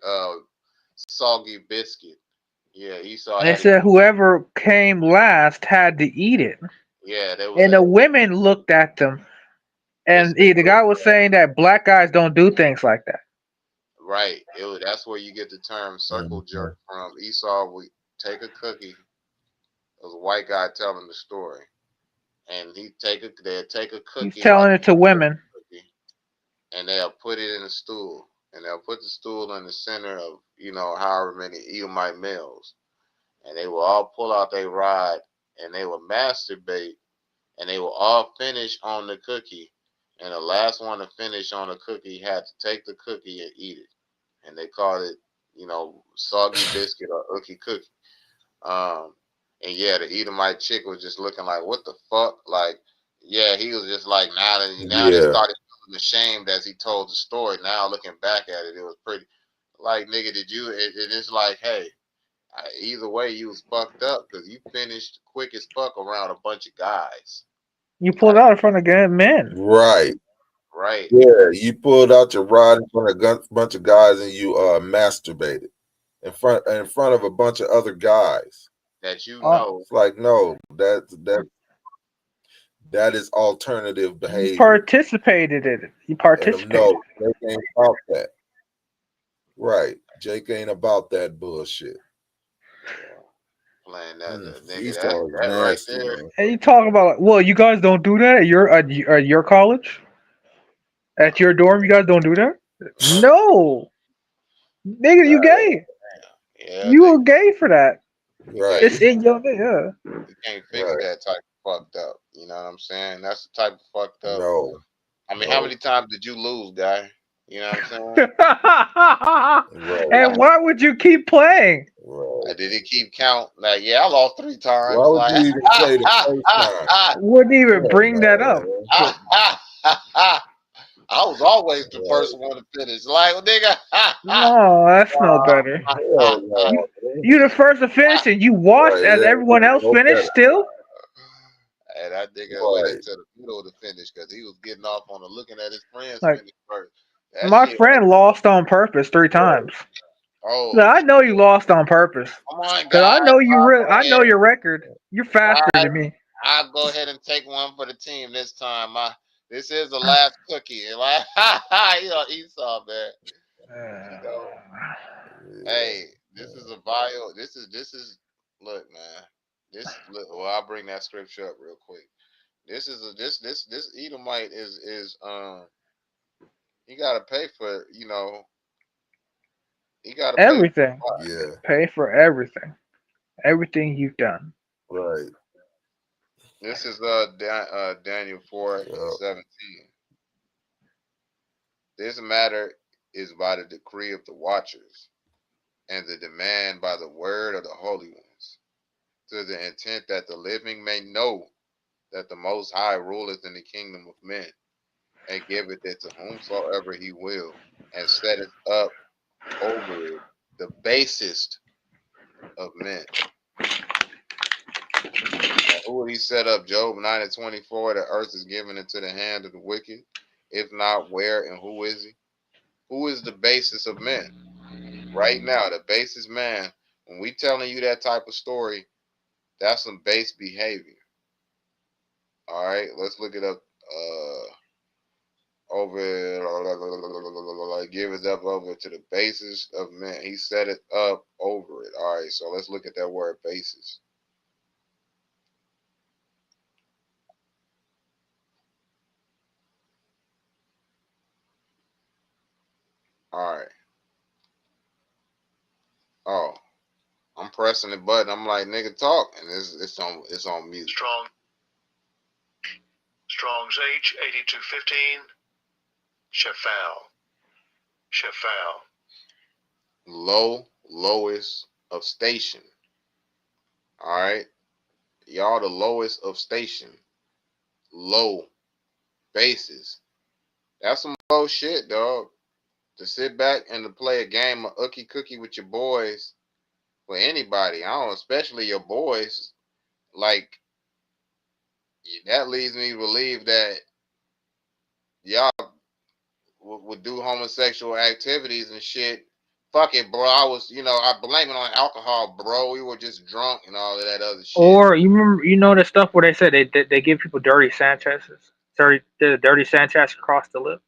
soggy biscuit. Yeah, Esau. They said whoever came last had to eat it. Yeah, and the women looked at them, and the guy was saying that black guys don't do things like that. Right. That's where you get the term circle jerk from. Esau would take a cookie. It was a white guy telling the story, and they'd take a cookie. He's telling it to women, and they'll put it in a stool, and they'll put the stool in the center of however many Edomite males, and they will all pull out their rod, and they will masturbate, and they will all finish on the cookie, and the last one to finish on the cookie had to take the cookie and eat it, and they called it soggy biscuit or Ookie Cookie. And yeah, the Edomite chick was just looking like, what the fuck? Like, yeah, he was just like, now they started feeling ashamed as he told the story. Now looking back at it, it was pretty like, nigga, it's like, hey, either way, you was fucked up because you finished quick as fuck around a bunch of guys. you pulled out in front of good men. Right. Right. Yeah, you pulled out your rod in front of a bunch of guys and you masturbated in front of a bunch of other guys. That know. It's like, no, that is alternative behavior. You participated in it. You participated. No, Jake ain't about that. Right. Jake ain't about that bullshit. Playing that He's nigga, that right there. And you talking about, well, you guys don't do that at your college? At your dorm, you guys don't do that? No. Nigga, you gay. Yeah, you were gay for that. Right. It's in your You can't fix that type of fucked up. You know what I'm saying? That's the type of fucked up. No. I mean, how many times did you lose, guy? You know what I'm saying? And why would you keep playing? Did he keep count? Like, yeah, I lost 3 times. Why would you even say the first time? Wouldn't even bring that up. I was always the first one to finish. Like, nigga. No, that's no better. You the first to finish, and you watched as everyone else finished still? And that nigga went into the middle to finish because he was getting off on looking at his friends Like, finish first. My friend lost on purpose 3 times. Oh, So I know you lost on purpose. come on, Cause I guys. know I know your record. You're faster than me. I'll go ahead and take one for the team this time. This is the last cookie. Like, Esau, man. Hey, this is a bio. This is. Look, man. Well, I'll bring that scripture up real quick. This Edomite is you gotta pay for you gotta Everything. Yeah. Pay for everything. Everything you've done. Right. This is Daniel 4:17. This matter is by the decree of the watchers, and the demand by the word of the holy ones, to the intent that the living may know that the Most High ruleth in the kingdom of men, and giveth it to whomsoever he will, and setteth up over it the basest of men. Who what he set up? Job 9:24. The earth is given into the hand of the wicked. If not, where and who is he? Who is the basis of men? Right now, the basis man. When we telling you that type of story, that's some base behavior. All right, let's look it up. Give it up over to the basis of men. He set it up over it. All right, so let's look at that word basis. All right. Oh, I'm pressing the button. I'm like, nigga, talk, and it's on mute. Strong's H8215. Shefal. Lowest of station. All right, y'all, the lowest of station. Low basis. That's some low shit, dog. To sit back and to play a game of ookie cookie with your boys, for anybody, I don't know, especially your boys, like, that leads me to believe that y'all would do homosexual activities and shit. Fuck it, bro. I blame it on alcohol, bro. We were just drunk and all of that other shit. Or you remember, the stuff where they said they give people dirty Sanchez's, dirty Sanchez across the lip.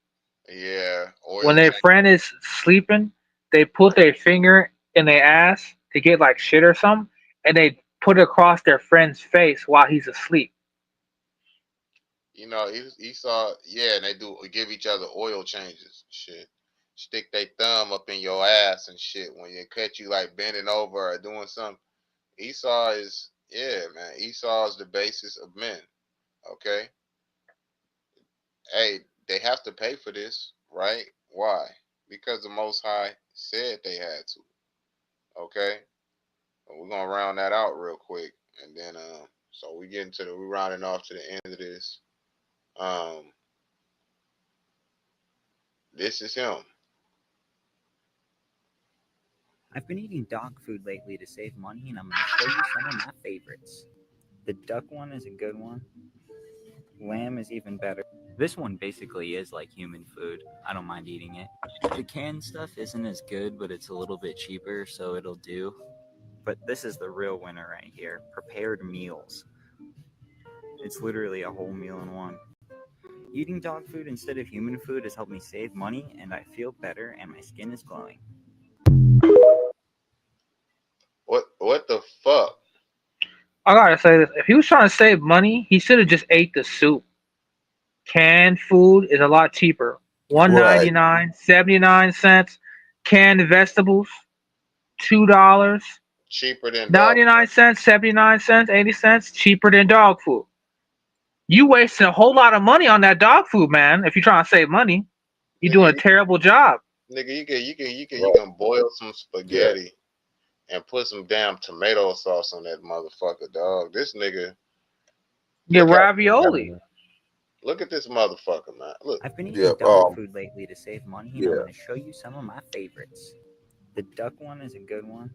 Yeah. When their friend is sleeping, they put their finger in their ass to get like shit or something, and they put it across their friend's face while he's asleep. He saw, and they give each other oil changes, shit. Stick their thumb up in your ass and shit when you catch you like bending over or doing something. Esau is the basis of men. Okay. Hey, they have to pay for this, right? Why? Because the Most High said they had to. Okay. But we're gonna round that out real quick, and then so we're rounding off to the end of this. This is him. I've been eating dog food lately to save money, and I'm going to show you some of my favorites. The duck one is a good one. Lamb is even better. This one basically is like human food. I don't mind eating it. The canned stuff isn't as good, but it's a little bit cheaper, so it'll do. But this is the real winner right here. Prepared meals. It's literally a whole meal in one. Eating dog food instead of human food has helped me save money, and I feel better, and my skin is glowing. What the fuck? I gotta say this. If he was trying to save money, he should have just ate the soup. Canned food is a lot cheaper. $1.99, 79 cents. Canned vegetables, $2. Cheaper than 99 cents, 79 cents, 80 cents, cheaper than dog food. You wasting a whole lot of money on that dog food, man. If you're trying to save money, you're doing a terrible job. Nigga, you can boil some spaghetti and put some damn tomato sauce on that motherfucker, dog. This nigga get ravioli. Look at this motherfucker, man. Look. I've been eating dog food lately to save money, and I'm going to show you some of my favorites. The duck one is a good one.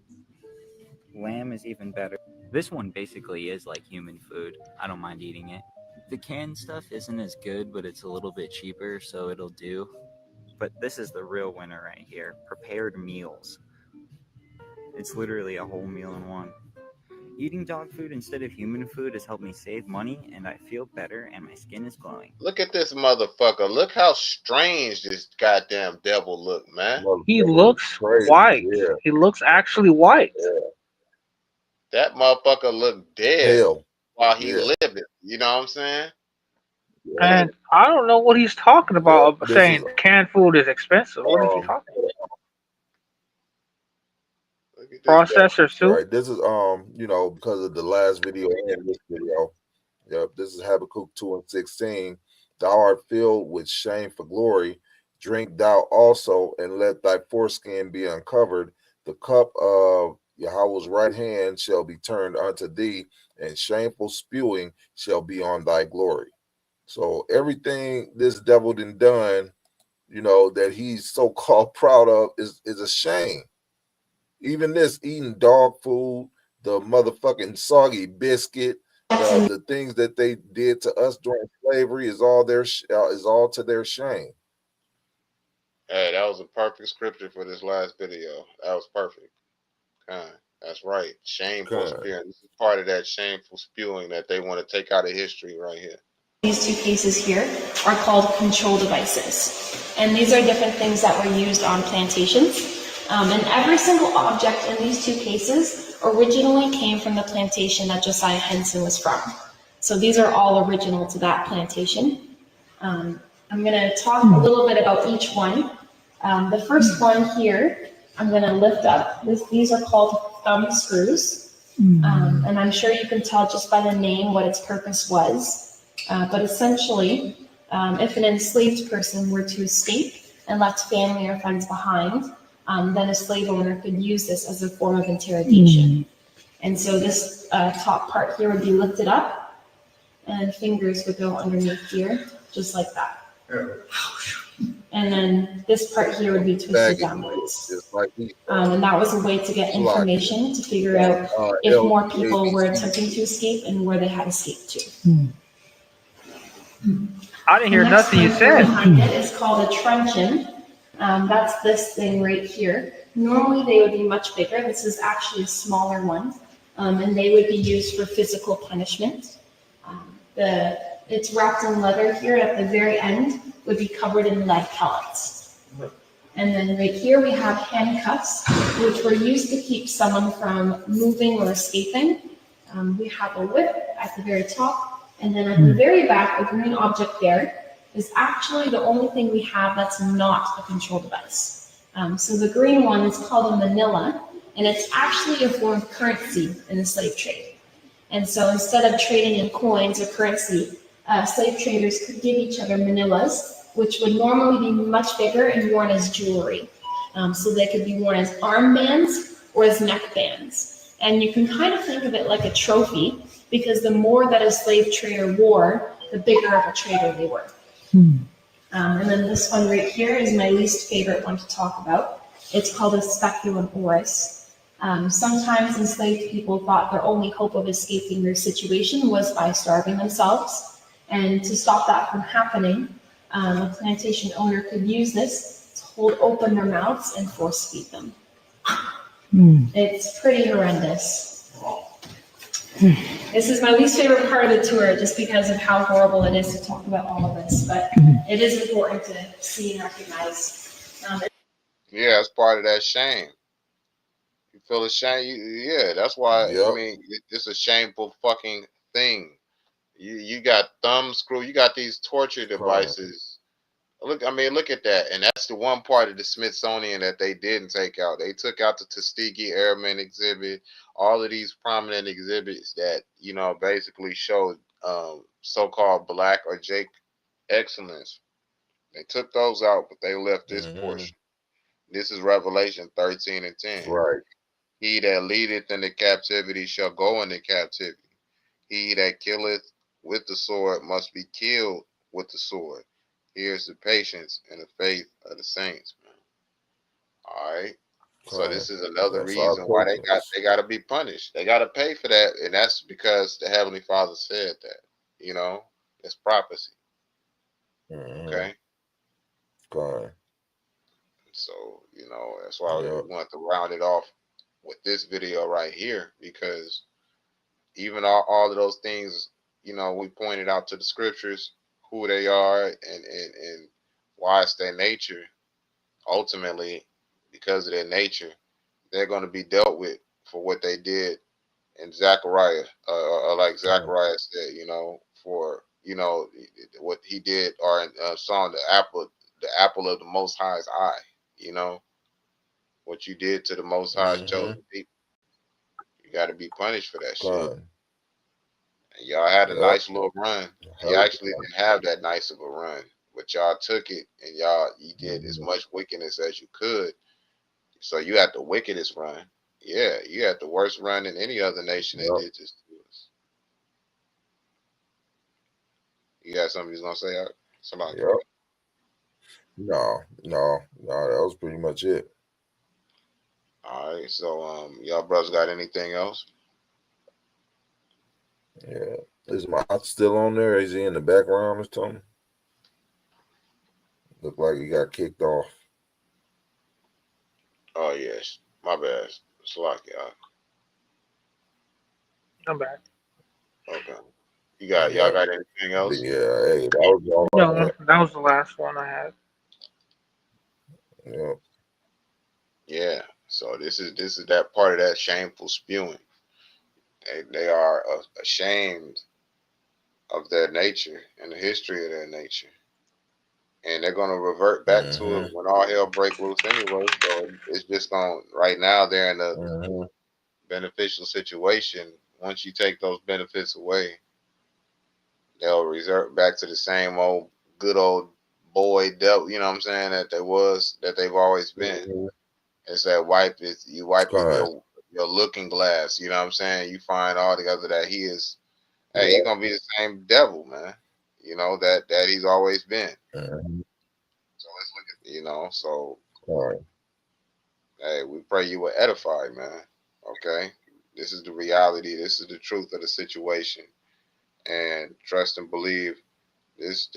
Lamb is even better. This one basically is like human food. I don't mind eating it. The canned stuff isn't as good, but it's a little bit cheaper, so it'll do. But this is the real winner right here. Prepared meals. It's literally a whole meal in one. Eating dog food instead of human food has helped me save money, and I feel better, and my skin is glowing. Look at this motherfucker. Look how strange this goddamn devil look, man. He looks white. Yeah. He looks actually white. Yeah. That motherfucker looked dead while he lived it. You know what I'm saying? Yeah. And I don't know what he's talking about, saying canned food is expensive. What is he talking about? Processor soup. Right. This is because of the last video and this video. Yep. This is Habakkuk 2:16. Thou art filled with shame for glory. Drink thou also, and let thy foreskin be uncovered. The cup of Yahweh's right hand shall be turned unto thee, and shameful spewing shall be on thy glory. So everything this devil done, that he's so-called proud of is a shame. Even this eating dog food, the motherfucking soggy biscuit, The things that they did to us during slavery is all to their shame. Hey, that was a perfect scripture for this last video. That was perfect. That's right. Shameful spewing. This is part of that shameful spewing that they want to take out of history right here. These two cases here are called control devices. And these are different things that were used on plantations. And every single object in these two cases originally came from the plantation that Josiah Henson was from. So these are all original to that plantation. I'm going to talk a little bit about each one. The first one here, I'm going to lift up. These are called thumb screws. And I'm sure you can tell just by the name what its purpose was. But essentially, if an enslaved person were to escape and left family or friends behind, then a slave owner could use this as a form of interrogation. And so this top part here would be lifted up, and fingers would go underneath here, just like that. And then this part here would be twisted downwards. And that was a way to get information to figure out if more people were attempting to escape and where they had escaped to. I didn't hear nothing you said. Behind it is called a truncheon. That's this thing right here. Normally they would be much bigger. This is actually a smaller one. And they would be used for physical punishment. It's wrapped in leather here. At the very end would be covered in lead pellets. And then right here we have handcuffs, which were used to keep someone from moving or escaping. We have a whip at the very top. And then at the very back, the green object there is actually the only thing we have that's not a control device. So the green one is called a manila, and it's actually a form of currency in the slave trade. And so instead of trading in coins or currency, slave traders could give each other manillas, which would normally be much bigger and worn as jewelry. So they could be worn as armbands or as neck bands. And you can kind of think of it like a trophy, because the more that a slave trader wore, the bigger of a trader they were. And then this one right here is my least favorite one to talk about. It's called a speculum oris. Sometimes enslaved people thought their only hope of escaping their situation was by starving themselves. And to stop that from happening, a plantation owner could use this to hold open their mouths and force feed them. It's pretty horrendous. This is my least favorite part of the tour, just because of how horrible it is to talk about all of this, but it is important to see and recognize. Yeah, it's part of that shame. You feel ashamed? Yeah, that's why. I mean, it's a shameful fucking thing. You got thumb screw. You got these torture devices. Look at that. And that's the one part of the Smithsonian that they didn't take out. They took out the Tuskegee Airmen exhibit, all of these prominent exhibits that, basically showed so-called black or Jake excellence. They took those out, but they left this portion. This is Revelation 13:10. Right. He that leadeth into captivity shall go into captivity. He that killeth with the sword must be killed with the sword. Here's the patience and the faith of the saints, man. All right. So this is another reason why they got to be punished. They got to pay for that, and that's because the Heavenly Father said that. It's prophecy. Okay. So that's why we want to round it off with this video right here, because even all of those things, we pointed out to the scriptures who they are and why it's their nature. Ultimately, because of their nature, they're going to be dealt with for what they did in Zechariah, like Zechariah said, for what he did, or in Psalm, the apple of the Most High's eye. What you did to the Most High's chosen people, you got to be punished for that shit. And y'all had a nice little run. You actually didn't have that nice of a run, but y'all took it, and you did as much wickedness as you could. So you had the wickedest run. Yeah, you had the worst run in any other nation that did this to us. You got something you're gonna say? Somebody? No, that was pretty much it. All right, so y'all brothers got anything else? Yeah. Is Mott still on there? Is he in the background or something? Look like he got kicked off. Oh yes, my bad. Salakia. I'm back. Okay. Y'all got anything else? Yeah, hey, that was all I No, had. that was the last one I had. Yeah. Yeah. So this is that part of that shameful spewing. They are ashamed of their nature and the history of their nature, and they're gonna revert back to it when all hell break loose anyway. So it's just gonna right now they're in a beneficial situation. Once you take those benefits away, they'll revert back to the same old good old boy devil. You know what I'm saying? That they've always been. It's that you wipe your looking glass. You know what I'm saying? You find all together that he is. Hey, he's gonna be the same devil, man. You know that he's always been. So let's look at so. Hey, we pray you were edified, man. Okay, this is the reality. This is the truth of the situation, and trust and believe. This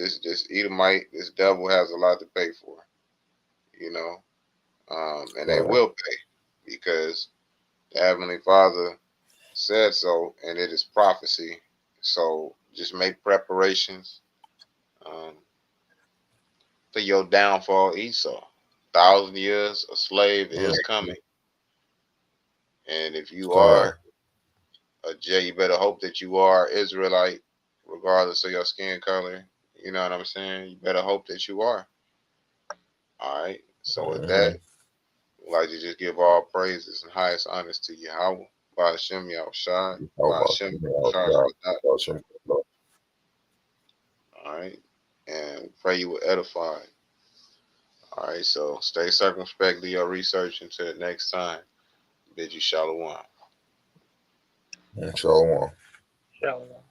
Edomite, this devil has a lot to pay for. You know, and they will pay because the Heavenly Father said so, and it is prophecy. So just make preparations for your downfall, Esau. 1,000 years a slave is coming, and if you are a J, you better hope that you are Israelite, regardless of your skin color. You know what I'm saying? You better hope that you are. All right. So with that, I'd like to just give all praises and highest honors to Yahweh, by Hashem Yahushai, by Hashem Yahushai. All right. And pray you will edify. All right. So stay circumspect, do your research until the next time. Bid you shalom. Shalom. Shalom.